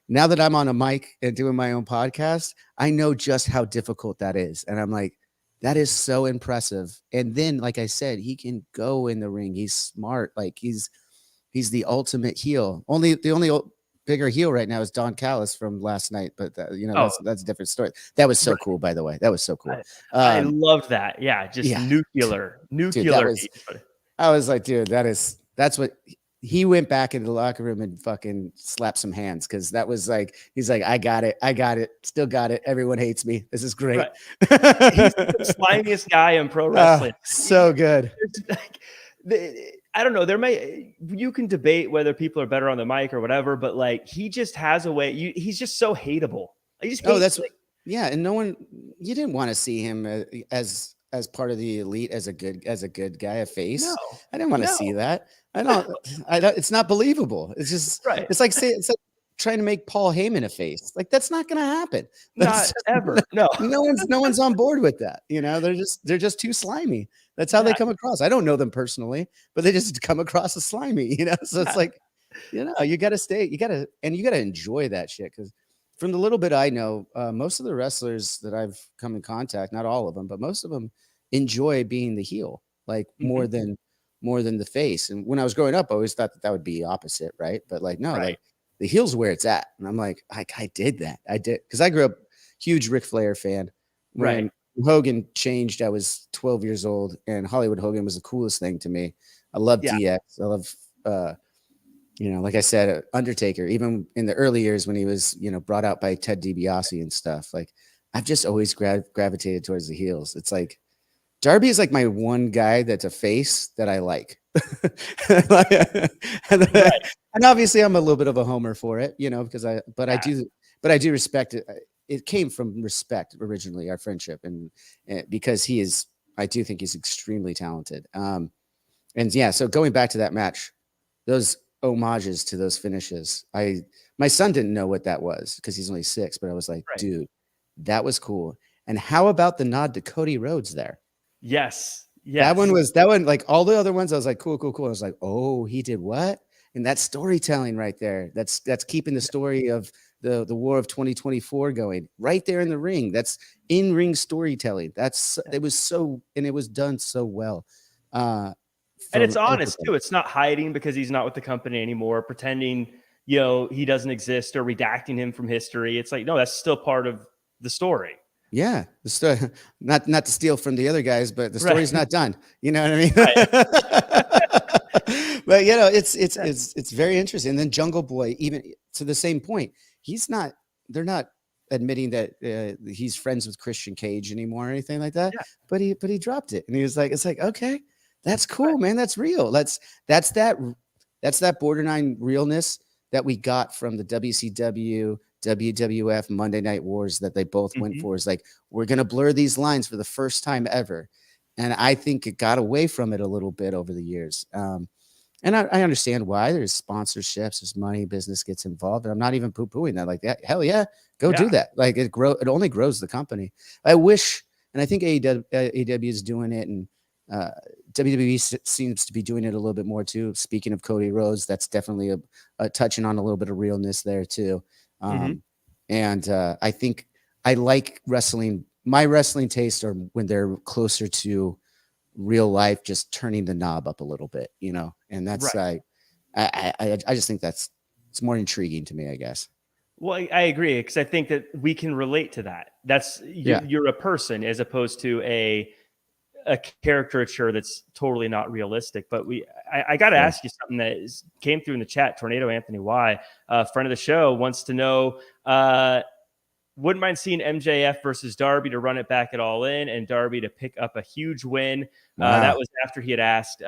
Now that I'm on a mic and doing my own podcast, I know just how difficult that is. And I'm like, that is so impressive. And then, like I said, he can go in the ring. He's smart. Like he's the ultimate heel. The only bigger heel right now is Don Callis from last night, but that's a different story. That was so cool, by the way. That was so cool. I love that. Yeah, just nuclear. Dude, I was like, dude, that's what he went back into the locker room and fucking slapped some hands, because that was like, he's like, I got it, still got it. Everyone hates me. This is great. Right. He's the slimiest guy in pro wrestling. So good. I don't know. You can debate whether people are better on the mic or whatever, but like he just has a way. He's just so hateable. And no one. You didn't want to see him as part of the elite, as a good guy, a face. No, I didn't want to see that. I don't. It's not believable. It's just right. It's like trying to make Paul Heyman a face. Like, that's not going to happen. Not ever. No. No one's on board with that. They're just too slimy. That's how they come across. I don't know them personally, but they just come across as slimy, So it's like, you got to enjoy that shit. Because from the little bit I know, most of the wrestlers that I've come in contact, not all of them, but most of them enjoy being the heel, like more than the face. And when I was growing up, I always thought that would be opposite, right? But like, no, like the heel's where it's at. And I'm like, I did that. I did, because I grew up huge Ric Flair fan. When Hogan changed, I was 12 years old, and Hollywood Hogan was the coolest thing to me. I love DX. I love, like I said, Undertaker, even in the early years when he was, brought out by Ted DiBiase and stuff. Like, I've just always gravitated towards the heels. It's like, Darby is like my one guy that's a face that I like. And obviously I'm a little bit of a homer for it, because I do respect it. It came from respect originally, our friendship, and because I do think he's extremely talented. So going back to that match, those homages to those finishes, my son didn't know what that was because he's only 6, but I was like, dude, that was cool. And how about the nod to Cody Rhodes there? Yes. That one, like all the other ones, I was like, cool. I was like, oh, he did what? And that's storytelling right there. That's keeping the story of the War of 2024 going right there in the ring. That's in-ring storytelling. It was done so well. And it's honest too. It's not hiding because he's not with the company anymore, pretending, he doesn't exist or redacting him from history. It's like, no, that's still part of the story. Yeah, the story, not to steal from the other guys, but the story's not done. You know what I mean? But it's very interesting. And then Jungle Boy, even to the same point, they're not admitting that he's friends with Christian Cage anymore or anything like that. Yeah. But he dropped it, and he was like, it's like, okay, that's cool, man. That's real. That's that borderline realness that we got from the WCW, WWF Monday Night Wars that they both went for. Is like, we're going to blur these lines for the first time ever. And I think it got away from it a little bit over the years. And I understand why. There's sponsorships, there's money, business gets involved. And I'm not even poo-pooing that. Like, that, hell yeah, go do that. Like, it only grows the company. I wish, and I think AEW is doing it, and WWE seems to be doing it a little bit more too. Speaking of Cody Rhodes, that's definitely a touching on a little bit of realness there too. And I think I like wrestling. My wrestling tastes are when they're closer to real life, just turning the knob up a little bit, and that's I just think it's more intriguing to me, I guess. Well, I agree, because I think that we can relate to that. That's you're a person as opposed to a caricature that's totally not realistic. But I got to ask you something that came through in the chat. Tornado Anthony Y, friend of the show, wants to know, wouldn't mind seeing MJF versus Darby to run it back at All In, and Darby to pick up a huge win. Wow. That was after he had asked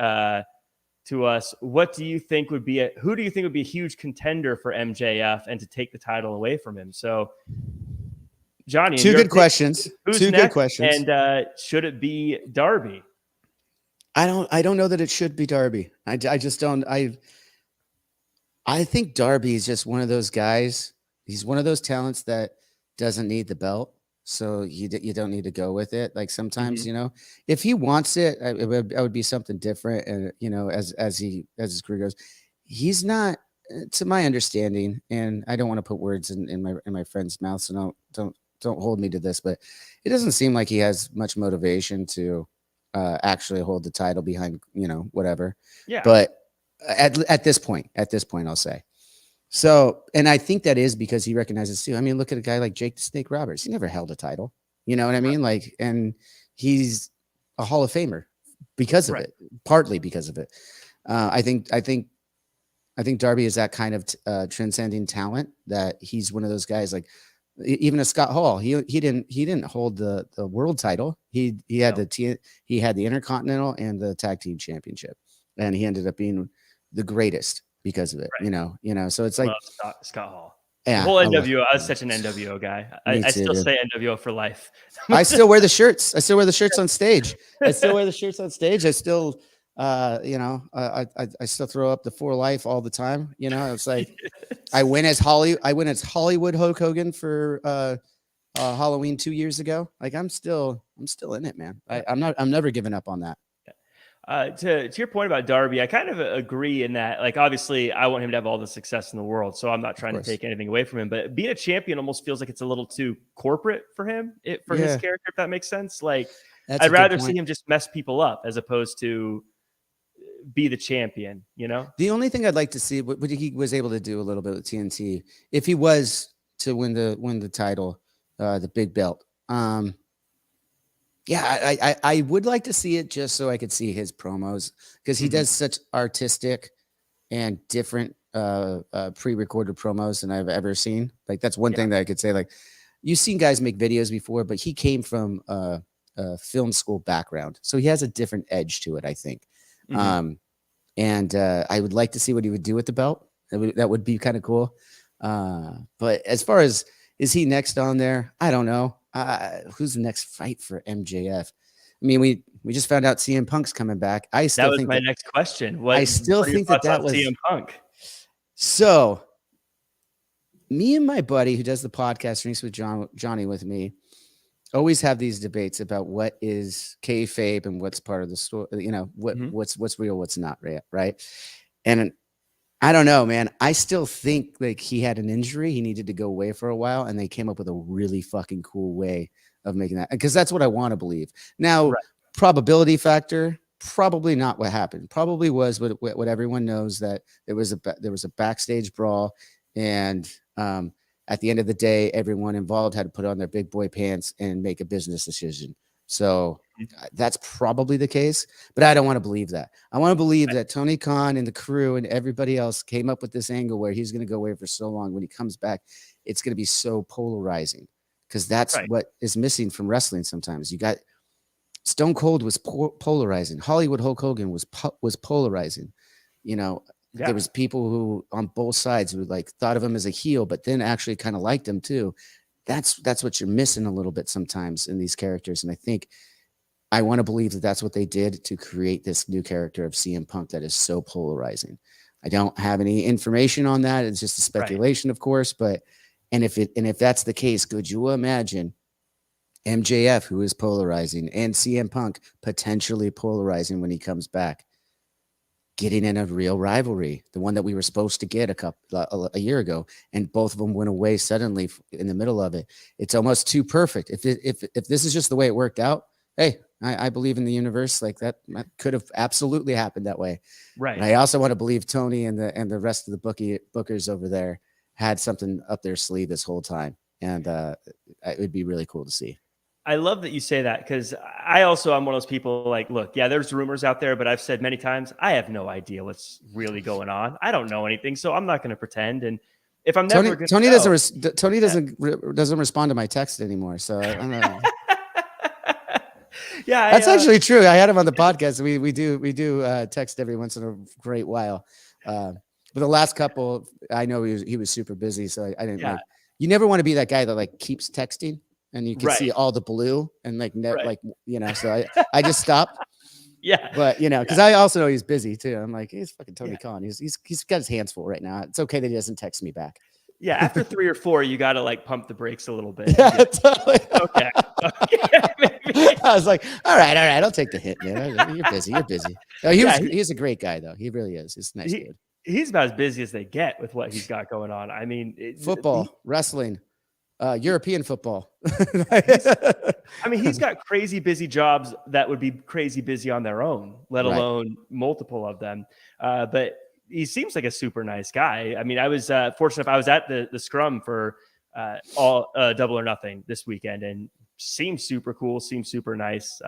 to us, who do you think would be a huge contender for MJF and to take the title away from him? So, Johnny, two good questions. And should it be Darby? I don't know that it should be Darby. I just don't. I think Darby is just one of those guys. He's one of those talents that doesn't need the belt, so you don't need to go with it. Like sometimes, if he wants it, it would be something different. And as his career goes, he's not, to my understanding, and I don't want to put words in my friend's mouth, so don't hold me to this, but it doesn't seem like he has much motivation to actually hold the title behind whatever. Yeah. But at this point, I'll say. So, and I think that is because he recognizes too. I mean, look at a guy like Jake the Snake Roberts. He never held a title. You know what I mean? Like, and he's a Hall of Famer because of it, partly because of it. I think Darby is that kind of transcending talent that he's one of those guys. Like even a Scott Hall, he didn't hold the world title. He had he had the Intercontinental and the Tag Team Championship, and he ended up being the greatest because of it, so it's like Scott Hall. Yeah, the whole NWO. I was such an NWO guy. I still say NWO for life. I still wear the shirts. on stage. I still wear the shirts on stage. I still, I still throw up the For Life all the time. It's like I went as Hollywood Hulk Hogan for Halloween 2 years ago. Like I'm still in it, man. I'm never giving up on that. To your point about Darby, I kind of agree in that, like, obviously I want him to have all the success in the world, so I'm not trying to take anything away from him, but being a champion almost feels like it's a little too corporate for him, his character, if that makes sense. Like, I'd rather see him just mess people up as opposed to be the champion, The only thing I'd like to see what he was able to do a little bit with TNT, if he was to win the title, the big belt. Yeah, I would like to see it just so I could see his promos, because he does such artistic and different pre-recorded promos than I've ever seen. Like that's one thing that I could say. Like you've seen guys make videos before, but he came from a film school background, so he has a different edge to it, I think. And I would like to see what he would do with the belt. That would be kind of cool. But as far as is he next on there, I don't know. Who's the next fight for MJF? I mean, we just found out CM Punk's coming back. That was my next question. I still think that was CM Punk. So, me and my buddy who does the podcast, Drinks with Johnny with me, always have these debates about what is kayfabe and what's part of the story. What's real, what's not, right? And I don't know, man. I still think like he had an injury. He needed to go away for a while, and they came up with a really fucking cool way of making that, because that's what I want to believe. Now, probability factor, probably not what happened. Probably was what everyone knows, that there was a backstage brawl, and at the end of the day, everyone involved had to put on their big boy pants and make a business decision. So that's probably the case, but I don't want to believe that. I want to believe that Tony Khan and the crew and everybody else came up with this angle where he's going to go away for so long. When he comes back, it's going to be so polarizing, because that's what is missing from wrestling. Sometimes you got Stone Cold was polarizing. Hollywood Hulk Hogan was polarizing. There was people who on both sides who like thought of him as a heel, but then actually kind of liked him too. That's what you're missing a little bit sometimes in these characters. And I want to believe that that's what they did to create this new character of CM Punk that is so polarizing. I don't have any information on that. It's just a speculation, of course, and if that's the case, could you imagine MJF, who is polarizing, and CM Punk potentially polarizing when he comes back, getting in a real rivalry, the one that we were supposed to get a year ago, and both of them went away suddenly in the middle of it. It's almost too perfect. If this is just the way it worked out, hey, I believe in the universe. Like that could have absolutely happened that way. Right. But I also want to believe Tony and the rest of the bookers over there had something up their sleeve this whole time, and it would be really cool to see. I love that you say that, because I also am one of those people like, look, yeah, there's rumors out there, but I've said many times, I have no idea what's really going on. I don't know anything, so I'm not going to pretend. And if I'm never going Tony to Tony doesn't respond to my text anymore, so I don't know. Yeah, that's actually true. I had him on the podcast. We do text every once in a great while. But the last couple, I know he was super busy, so I didn't like. You never want to be that guy that like keeps texting, and you can see all the blue and like So I just stopped. Yeah, but because I also know he's busy too. I'm like, he's fucking Tony Khan. He's got his hands full right now. It's okay that he doesn't text me back. Yeah, after 3 or 4, you got to like pump the brakes a little bit. Yeah, totally. Okay. I was like, all right, I'll take the hit, man. You're busy. No, he's a great guy though. He really is. He's a nice dude. He's about as busy as they get with what he's got going on. I mean, football, wrestling, European football. I mean, he's got crazy busy jobs that would be crazy busy on their own, let alone multiple of them. But he seems like a super nice guy. I mean, I was fortunate. I was at the scrum for all Double or Nothing this weekend, and seems super cool. Seems super nice.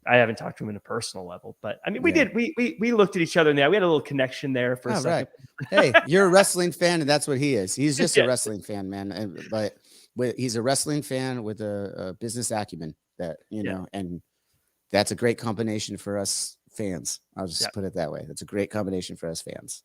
I haven't talked to him in a personal level, but I mean, we did. We looked at each other and we had a little connection there for a second. Right. Hey, you're a wrestling fan, and that's what he is. He's just a wrestling fan, man. But he's a wrestling fan with a business acumen that and that's a great combination for us fans. I'll just put it that way. That's a great combination for us fans.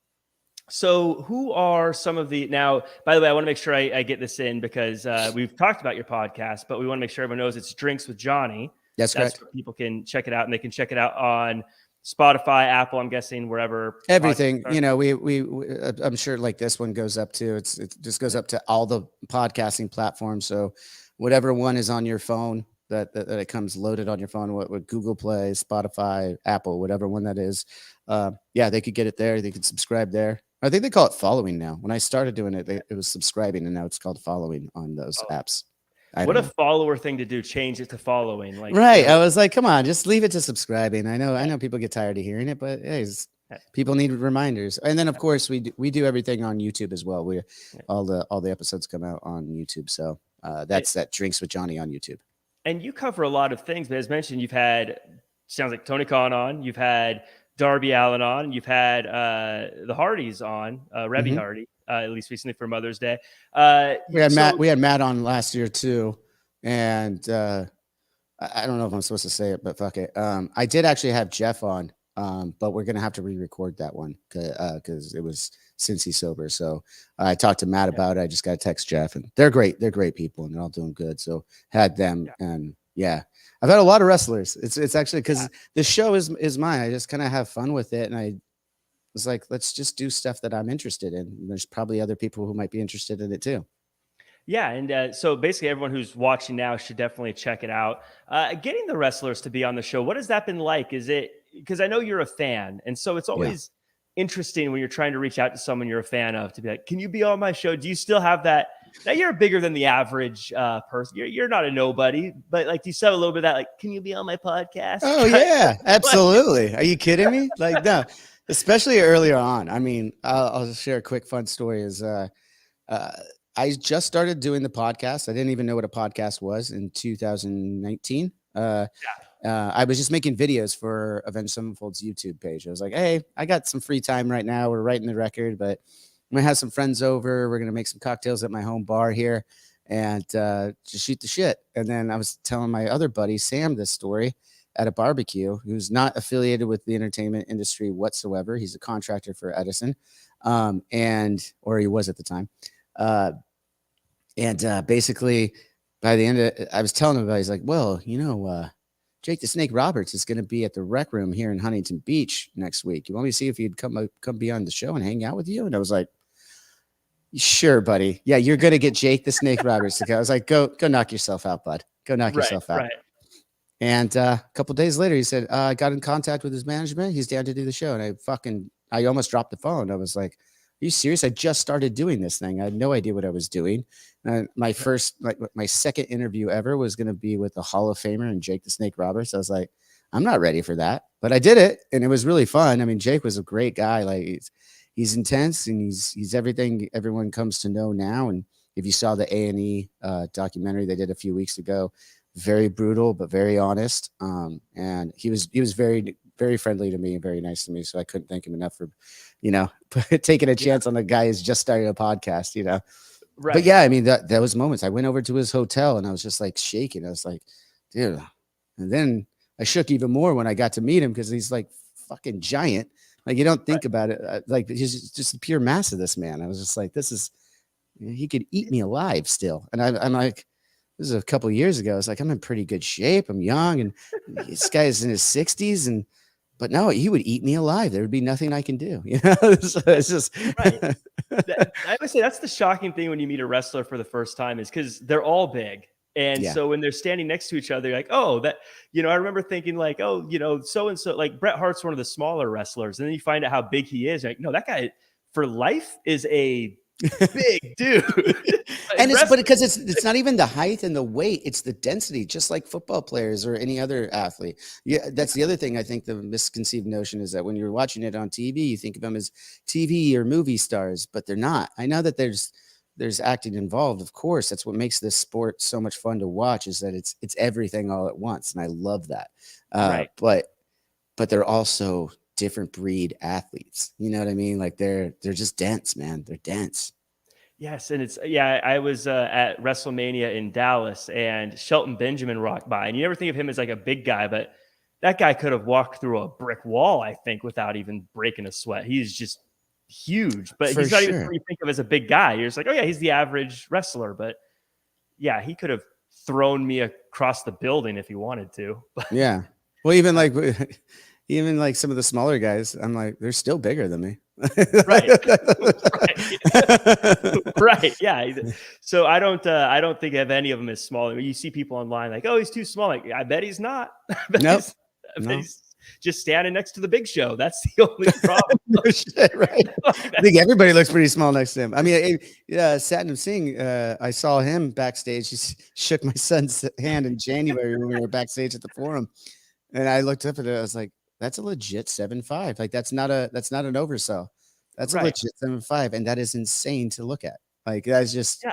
So who are some of the, now, by the way, I want to make sure I get this in, because we've talked about your podcast, but we want to make sure everyone knows it's Drinks with Johnny. That's correct. Where people can check it out, and they can check it out on Spotify, Apple, I'm guessing, wherever. Everything, I'm sure like this one goes up to, it just goes up to all the podcasting platforms. So whatever one is on your phone, that it comes loaded on your phone, what Google Play, Spotify, Apple, whatever one that is. They could get it there. They could subscribe there. I think they call it following now. When I started doing it, it was subscribing, and now it's called following on those apps. What a follower thing to do, change it to following. Like, right. I was like, come on, just leave it to subscribing. I know people get tired of hearing it, but hey, people need reminders. And then of course we do everything on YouTube as well. All the episodes come out on YouTube. So that's that Drinks with Johnny on YouTube. And you cover a lot of things, but as mentioned, you've had, sounds like Tony Khan on, you've had Darby Allin on, you've had the Hardys on, Rebby Hardy. At least recently for Mother's Day. We had Matt on last year too. And I don't know if I'm supposed to say it, but fuck it. I did actually have Jeff on, but we're going to have to re-record that one because it was since he's sober. So I talked to Matt about it. I just got to text Jeff, and they're great. They're great people, and they're all doing good. So had them, and I've had a lot of wrestlers. It's actually because the show is mine. I just kind of have fun with it, and I was like, let's just do stuff that I'm interested in. There's probably other people who might be interested in it too. Yeah, and so basically everyone who's watching now should definitely check it out. Getting the wrestlers to be on the show, what has that been like? Is it, because I know you're a fan, and so it's always interesting when you're trying to reach out to someone you're a fan of to be like, can you be on my show? Do you still have that? Now you're bigger than the average person. You're not a nobody, but like, do you still have a little bit of that? Like, can you be on my podcast? Oh yeah, absolutely. Are you kidding me? Like, no. Especially earlier on. I mean, I'll just share a quick fun story. I just started doing the podcast. I didn't even know what a podcast was in 2019. I was just making videos for Avenged Sevenfold's YouTube page. I was like, hey, I got some free time right now. We're writing the record, but I'm going to have some friends over. We're going to make some cocktails at my home bar here and just shoot the shit. And then I was telling my other buddy, Sam, this story at a barbecue, who's not affiliated with the entertainment industry whatsoever. He's a contractor for Edison, or he was at the time. Basically by the end of it, I was telling him about, he's like, well, Jake the Snake Roberts is going to be at the Rec Room here in Huntington Beach next week. You want me to see if he'd come be on the show and hang out with you? And I was like, sure, buddy. Yeah, you're going to get Jake the Snake Roberts to go. I was like, go knock yourself out, bud. Go knock yourself out. Right. And a couple days later, he said, I got in contact with his management. He's down to do the show. And I almost dropped the phone. I was like, are you serious? I just started doing this thing. I had no idea what I was doing. And my second interview ever was going to be with the Hall of Famer and Jake the Snake Roberts. I was like, I'm not ready for that, but I did it. And it was really fun. I mean, Jake was a great guy. Like he's intense, and he's everything everyone comes to know now. And if you saw the A&E documentary they did a few weeks ago, very brutal but very honest. And he was very, very friendly to me and very nice to me. So I couldn't thank him enough for, taking a chance on a guy who's just started a podcast. Right. But yeah, I mean, that was moments. I went over to his hotel and I was just like shaking. I was like, dude. And then I shook even more when I got to meet him, because he's like fucking giant. Like, you don't think about it. Like, he's just the pure mass of this man. I was just like, he could eat me alive still. And I'm like, this is a couple of years ago. It's like, I'm in pretty good shape. I'm young, and this guy's in his 60s, but no, he would eat me alive. There would be nothing I can do. So it's just right. I would say that's the shocking thing when you meet a wrestler for the first time, is because they're all big. And so when they're standing next to each other, you're like, oh, that, I remember thinking like, oh, so-and-so, like Bret Hart's one of the smaller wrestlers. And then you find out how big he is. You're like, no, that guy for life is a big dude. And but because it's not even the height and the weight, it's the density, just like football players or any other athlete. Yeah, that's the other thing. I think the misconceived notion is that when you're watching it on TV, you think of them as TV or movie stars, but they're not. I know that there's acting involved, of course. That's what makes this sport so much fun to watch, is that it's everything all at once, and I love that. Right. But they're also different breed athletes. You know what I mean? Like they're just dense, man. They're dense. Yes, and I was at WrestleMania in Dallas, and Shelton Benjamin rocked by, and you never think of him as like a big guy, but that guy could have walked through a brick wall, I think, without even breaking a sweat. He's just huge, but he's not even what you think of as a big guy. You're just like, oh yeah, he's the average wrestler, but yeah, he could have thrown me across the building if he wanted to. Yeah, well, even like some of the smaller guys, I'm like, they're still bigger than me. Right. Right. Yeah. So I don't think of any of them as small. You see people online like, oh, he's too small. Like, I bet he's not. Nope. He's just standing next to the Big Show. That's the only problem. Right. I think everybody looks pretty small next to him. I mean, Satnam Singh, I saw him backstage. He shook my son's hand in January when we were backstage at the Forum, and I looked up at it. I was like, that's a legit 7'5". Like that's not an oversell. That's a legit 7'5", and that is insane to look at. Like that's just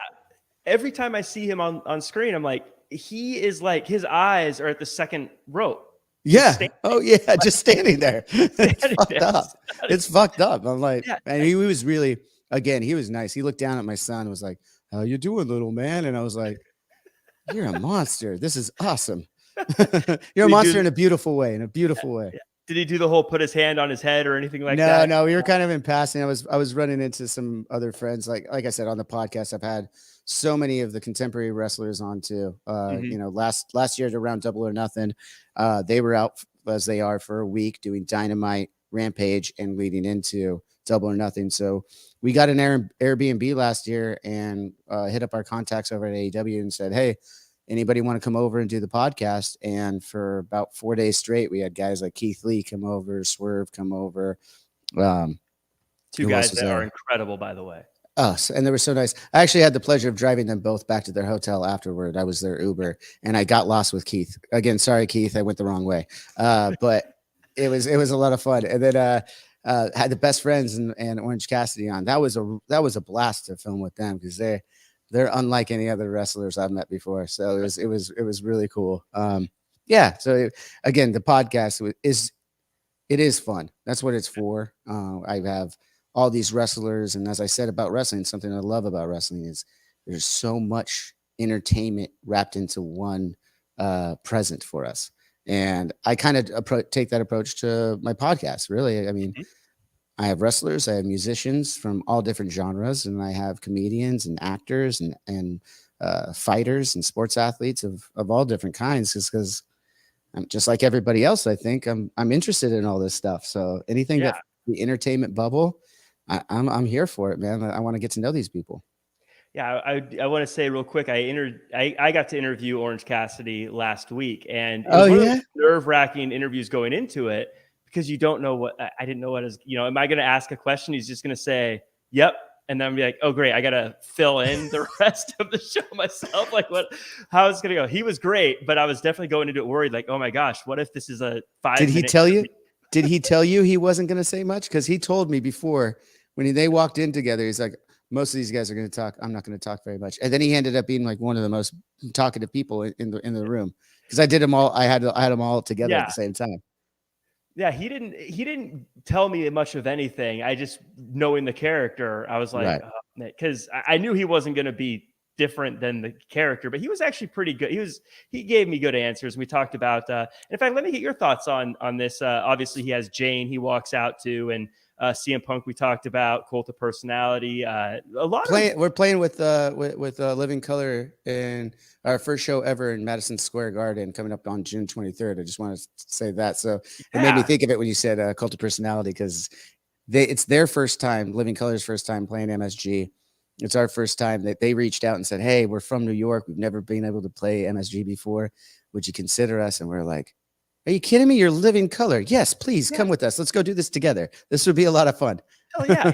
Every time I see him on screen, I'm like, he is like, his eyes are at the second rope. Yeah. Oh yeah, just standing there. It's fucked up. It's fucked up. I'm like, and he was really, again, he was nice. He looked down at my son and was like, "How you doing, little man?" And I was like, "You're a monster. This is awesome." You're a monster in a beautiful way. Yeah. Did he do the whole put his hand on his head or anything like that? No, we were kind of in passing. I was running into some other friends. Like I said, on the podcast, I've had so many of the contemporary wrestlers on too. Last year at around Double or Nothing, they were out as they are for a week doing Dynamite, Rampage, and leading into Double or Nothing. So we got an Airbnb last year and hit up our contacts over at AEW and said, hey, anybody want to come over and do the podcast? And for about 4 days straight, we had guys like Keith Lee come over, Swerve come over. Two guys that are incredible, by the way. And they were so nice. I actually had the pleasure of driving them both back to their hotel afterward. I was their Uber, and I got lost with Keith. Again, sorry, Keith, I went the wrong way. But it was a lot of fun. And then had the Best Friends and Orange Cassidy on. That was a blast to film with them, because they're unlike any other wrestlers I've met before. So it was really cool. So again, the podcast is fun. That's what it's for. I have all these wrestlers, and as I said about wrestling, something I love about wrestling is there's so much entertainment wrapped into one present for us. And I kind of take that approach to my podcast. Really, I mean, I have wrestlers, I have musicians from all different genres, and I have comedians and actors and fighters and sports athletes of all different kinds. Because I'm just like everybody else. I think I'm interested in all this stuff. So anything that the entertainment bubble, I'm here for it, man. I want to get to know these people. Yeah, I want to say real quick, I got to interview Orange Cassidy last week, and it was one of those nerve-wracking interviews going into it, because you don't know what I didn't know what is, am I going to ask a question? He's just going to say, yep. And then I'm be like, oh, great. I got to fill in the rest of the show myself. Like how it's going to go. He was great, but I was definitely going into it worried, like, oh my gosh, what if this is a 5-minute? Did he tell you he wasn't going to say much? Because he told me before when they walked in together, he's like, most of these guys are going to talk. I'm not going to talk very much. And then he ended up being like one of the most talkative people in the room because I did them all. I had them all together at the same time. Yeah, he didn't tell me much of anything. I just knowing the character, I was like, because I knew he wasn't going to be different than the character, but he was actually pretty good. He gave me good answers. We talked about. In fact, let me get your thoughts on this. Obviously, he has Jane. He walks out to, and CM Punk. We talked about Cult of Personality. We're playing with Living Color in our first show ever in Madison Square Garden coming up on June 23rd. I just want to say that. So it made me think of it when you said Cult of Personality because it's their first time, Living Color's first time playing MSG. It's our first time that they reached out and said, "Hey, we're from New York. We've never been able to play MSG before. Would you consider us?" And we're like, "Are you kidding me? You're Living Color. Yes, please come with us. Let's go do this together. This would be a lot of fun." Hell yeah.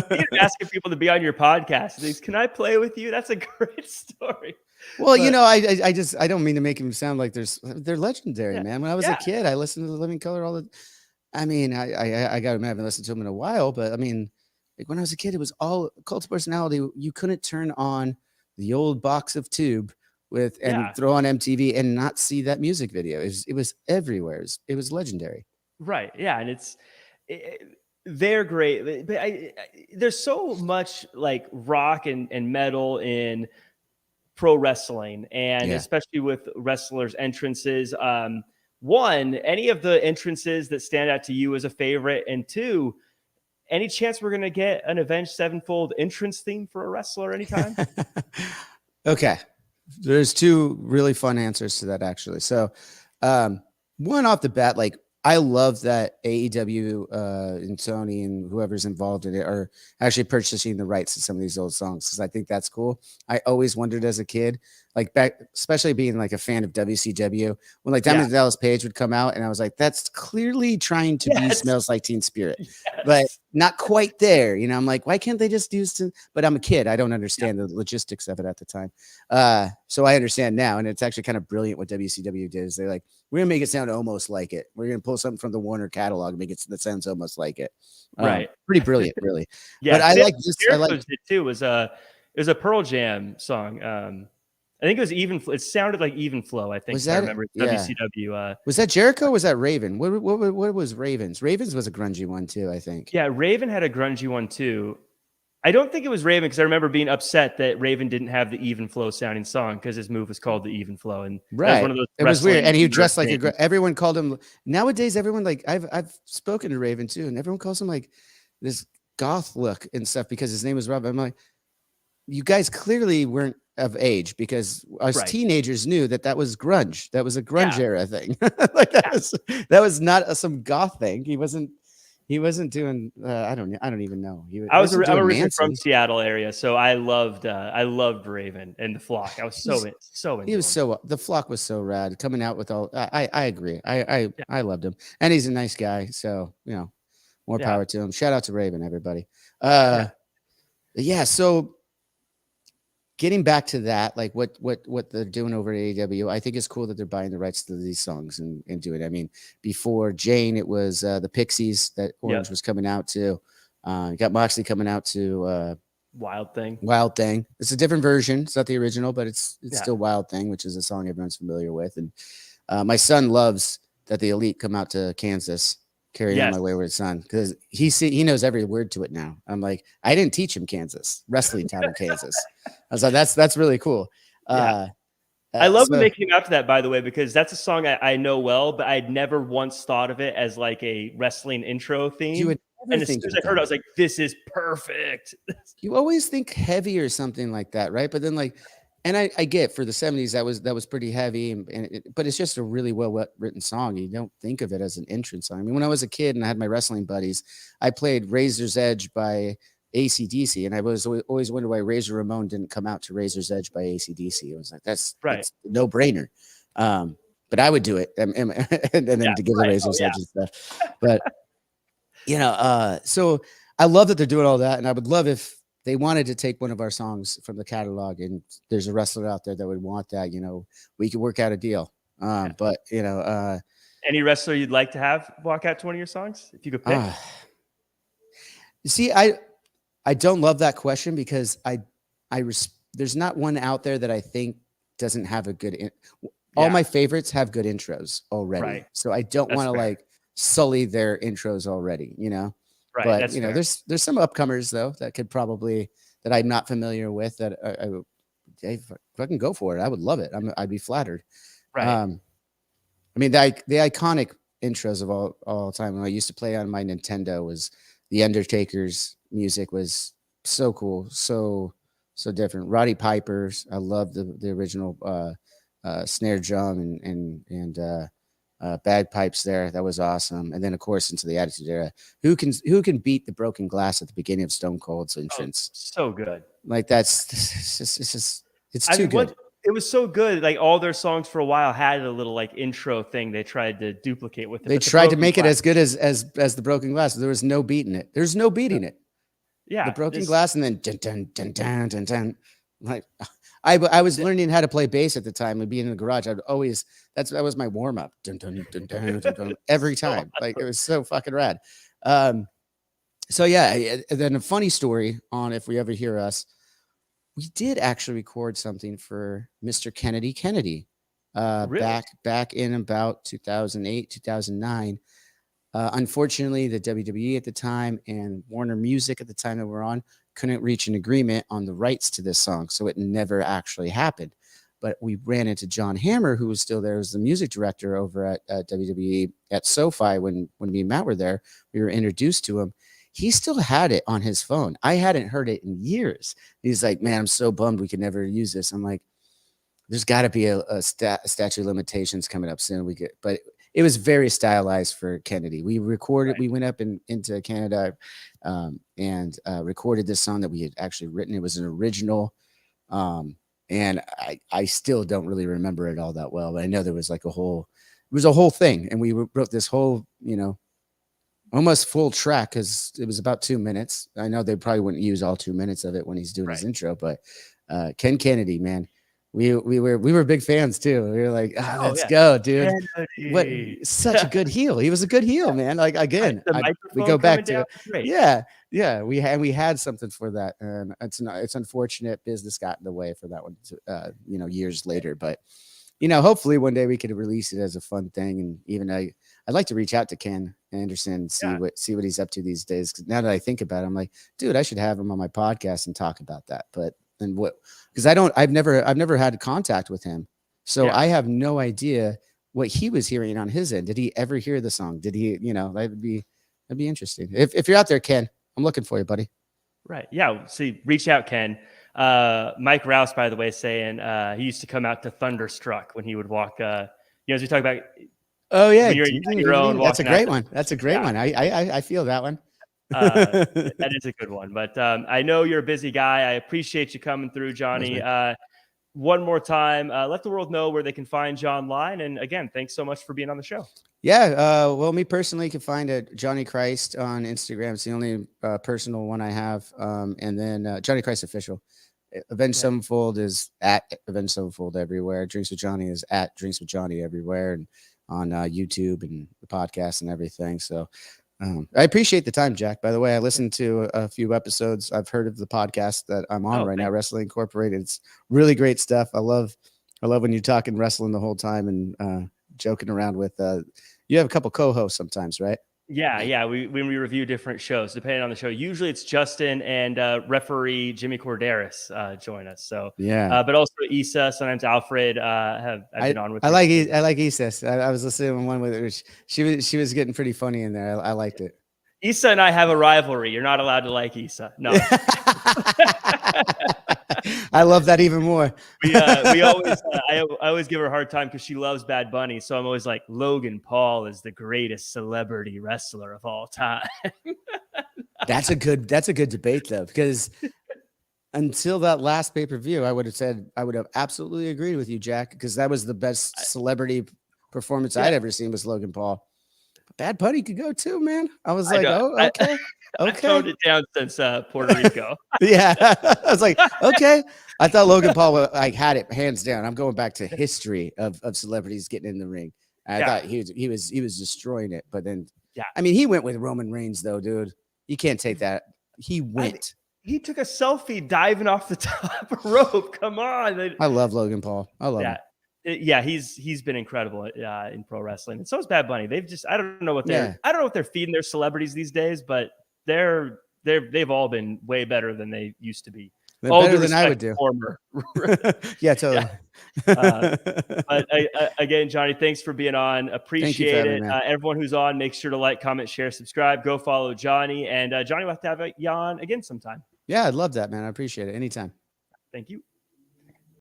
You're asking people to be on your podcast. Can I play with you? That's a great story. Well, I don't mean to make them sound like they're legendary, man. When I was a kid, I listened to the Living Color all the. I mean, I got to admit, I haven't listened to them in a while, but I mean, like when I was a kid, it was all Cult of Personality. You couldn't turn on the old box of tube and throw on MTV and not see that music video. It was everywhere. It was legendary. Right. Yeah. And they're great. But there's so much like rock and metal in pro wrestling, and especially with wrestlers' entrances. One, any of the entrances that stand out to you as a favorite, and two, any chance we're going to get an Avenged Sevenfold entrance theme for a wrestler anytime? Okay. There's two really fun answers to that, actually. So one off the bat, like I love that AEW and Sony and whoever's involved in it are actually purchasing the rights to some of these old songs because I think that's cool. I always wondered as a kid, like back, especially being like a fan of WCW, when like Diamond Dallas Page would come out, and I was like, that's clearly trying to be Smells Like Teen Spirit, but not quite there. I'm like, why can't they just do some? But I'm a kid. I don't understand the logistics of it at the time. So I understand now, and it's actually kind of brilliant what WCW did. Is they're like, we're gonna make it sound almost like it. We're gonna pull something from the Warner catalog and make it that sounds almost like it. Right. Pretty brilliant, really. Yeah. But I like this. I like it too. It was a Pearl Jam song. I think it was Even. It sounded like Even Flow. I think. Was that? I remember WCW. Was that Jericho? Or was that Raven? What was Ravens? Ravens was a grungy one too, I think. Yeah, Raven had a grungy one too. I don't think it was Raven because I remember being upset that Raven didn't have the Even Flow sounding song because his move was called the Even Flow, and that was one of those. It was weird, and he dressed like everyone called him. Nowadays, everyone like I've spoken to Raven too, and everyone calls him like this goth look and stuff because his name was Rob. I'm like, you guys clearly weren't of age because us teenagers knew that was grunge. That was a grunge era thing. Like that was not some goth thing. He wasn't doing. I don't even know. I'm originally from Seattle area, so I loved Raven and the Flock. I was so into he was him. the Flock was so rad coming out with all. I agree. I loved him, and he's a nice guy. So more power to him. Shout out to Raven, everybody. So getting back to that, like what they're doing over at AEW, I think it's cool that they're buying the rights to these songs and doing it. I mean, before Jane, it was the Pixies that Orange was coming out to. You got Moxley coming out to Wild Thing. It's a different version. It's not the original, but it's still Wild Thing, which is a song everyone's familiar with. And my son loves that the Elite come out to Kansas. Carry On My Wayward Son, because he knows every word to it now. I'm like, I didn't teach him Kansas, wrestling town in Kansas. I was like, that's really cool. I love when they came out to that, by the way, because that's a song I know well, but I'd never once thought of it as like a wrestling intro theme. And as soon as I heard it, I was like, this is perfect. You always think heavy or something like that, right? But then like, and I get for the 70s that was pretty heavy, but it's just a really well written song. You don't think of it as an entrance song. I mean, when I was a kid and I had my wrestling buddies, I played Razor's Edge by AC/DC, and I was always wondered why Razor Ramon didn't come out to Razor's Edge by AC/DC. I was like, that's a no brainer. But I would do it, and then to give the Razor's Edge and stuff. But so I love that they're doing all that, and I would love if they wanted to take one of our songs from the catalog, and there's a wrestler out there that would want that, we could work out a deal. But any wrestler you'd like to have walk out to one of your songs if you could pick? You see, I don't love that question because there's not one out there that I think doesn't have a good. All my favorites have good intros already, Right. so I don't want to like sully their intros already, you know. Right. But That's you know, fair. there's some upcomers though that could probably that I'm not familiar with that I fucking go for it. I would love it. I'd be flattered. Right. I mean, the iconic intros of all time when I used to play on my Nintendo was the Undertaker's music was so cool, so different. Roddy Piper's, I love the original snare drum and bagpipes there. That was awesome. And then of course into the Attitude Era. Who can beat the broken glass at the beginning of Stone Cold's entrance? So good. Like it's too good. It was so good. Like all their songs for a while had a little like intro thing they tried to duplicate with it. They tried to make it as good as the broken glass. There was no beating it. There's no beating it. Yeah. The broken glass and then dun, dun, dun, dun, dun, dun. Like I was learning how to play bass at the time and being in the garage. I'd always that was my warm up. Dun, dun, dun, dun, dun, dun, every time. Like it was so fucking rad. So yeah, and then a funny story on if we ever hear us. We did actually record something for Mr. Kennedy, Really? back in about 2008, 2009. Unfortunately, the WWE at the time and Warner Music at the time that we're on couldn't reach an agreement on the rights to this song, so it never actually happened. But we ran into John Hammer, who was still there as the music director over at WWE at SoFi when me and Matt were there. We were introduced to him. He still had it on his phone. I hadn't heard it in years. He's like, man, I'm so bummed we could never use this. I'm like, there's got to be a statute of limitations coming up soon. But it was very stylized for Kennedy. We recorded, we went up into Canada and recorded this song that we had actually written. It was an original. And I still don't really remember it all that well, but I know there was like it was a whole thing. And we wrote this whole, almost full track because it was about 2 minutes. I know they probably wouldn't use all 2 minutes of it when he's doing his intro, but Ken Kennedy, man, we were big fans too. We were like, let's go, dude. Kennedy. What such a good heel. He was a good heel, man. Like again, we go back to yeah. We had something for that, and it's unfortunate business got in the way for that one. Years later, but hopefully one day we could release it as a fun thing, and even I'd like to reach out to Ken Anderson and see what he's up to these days. Because now that I think about it, I'm like, dude, I should have him on my podcast and talk about that. But then what? Because I've never had contact with him, so I have no idea what he was hearing on his end. Did he ever hear the song? Did he? That'd be interesting. If you're out there, Ken, I'm looking for you, buddy. Right. Yeah. See, reach out, Ken. Mike Rouse, by the way, saying he used to come out to Thunderstruck when he would walk. As we talk about. Oh yeah, your own. That's a great one. That's a great one. I feel that one. That is a good one. But I know you're a busy guy. I appreciate you coming through, Johnny. One more time, let the world know where they can find you online. And again, thanks so much for being on the show. Yeah. Well, me personally, you can find it Johnny Christ on Instagram. It's the only personal one I have. And then Johnny Christ Official. Avenged Sevenfold is at Avenged Sevenfold everywhere. Drinks with Johnny is at Drinks with Johnny everywhere, and on YouTube and the podcast and everything. So I appreciate the time, Jack. By the way, I listened to a few episodes. I've heard of the podcast that I'm on right now, Wrestling Incorporated. It's really great stuff. I love when you're talking wrestling the whole time and joking around with. You have a couple co-hosts sometimes, right? Yeah. When we review different shows, depending on the show, usually it's Justin and referee Jimmy Corderas join us. So but also Issa, sometimes Alfred I've been on with. I like Issa. I was listening to one with her. She was getting pretty funny in there. I liked it. Issa and I have a rivalry. You're not allowed to like Issa. No. I love that even more. We always I always give her a hard time because she loves Bad Bunny. So I'm always like, Logan Paul is the greatest celebrity wrestler of all time. That's a good debate though, because until that last pay-per-view, I would have absolutely agreed with you, Jack, because that was the best celebrity performance I'd ever seen was Logan Paul. Bad Bunny could go too, man. I was like, okay. I toned it down since Puerto Rico. Yeah, I was like, okay. I thought Logan Paul had it hands down. I'm going back to history of celebrities getting in the ring. I thought he was destroying it, but then I mean, he went with Roman Reigns though, dude. You can't take that. He went. He took a selfie diving off the top rope. Come on. I love Logan Paul. I love him. Yeah, he's been incredible in pro wrestling, and so is Bad Bunny. They've just I don't know what they're feeding their celebrities these days, but they've all been way better than they used to be. They're better than I would do. Yeah, totally. But again, Johnny, thanks for being on. Appreciate it. Everyone who's on, make sure to like, comment, share, subscribe. Go follow Johnny, and Johnny, we'll have to have you on again sometime. Yeah, I'd love that, man. I appreciate it. Anytime. Thank you.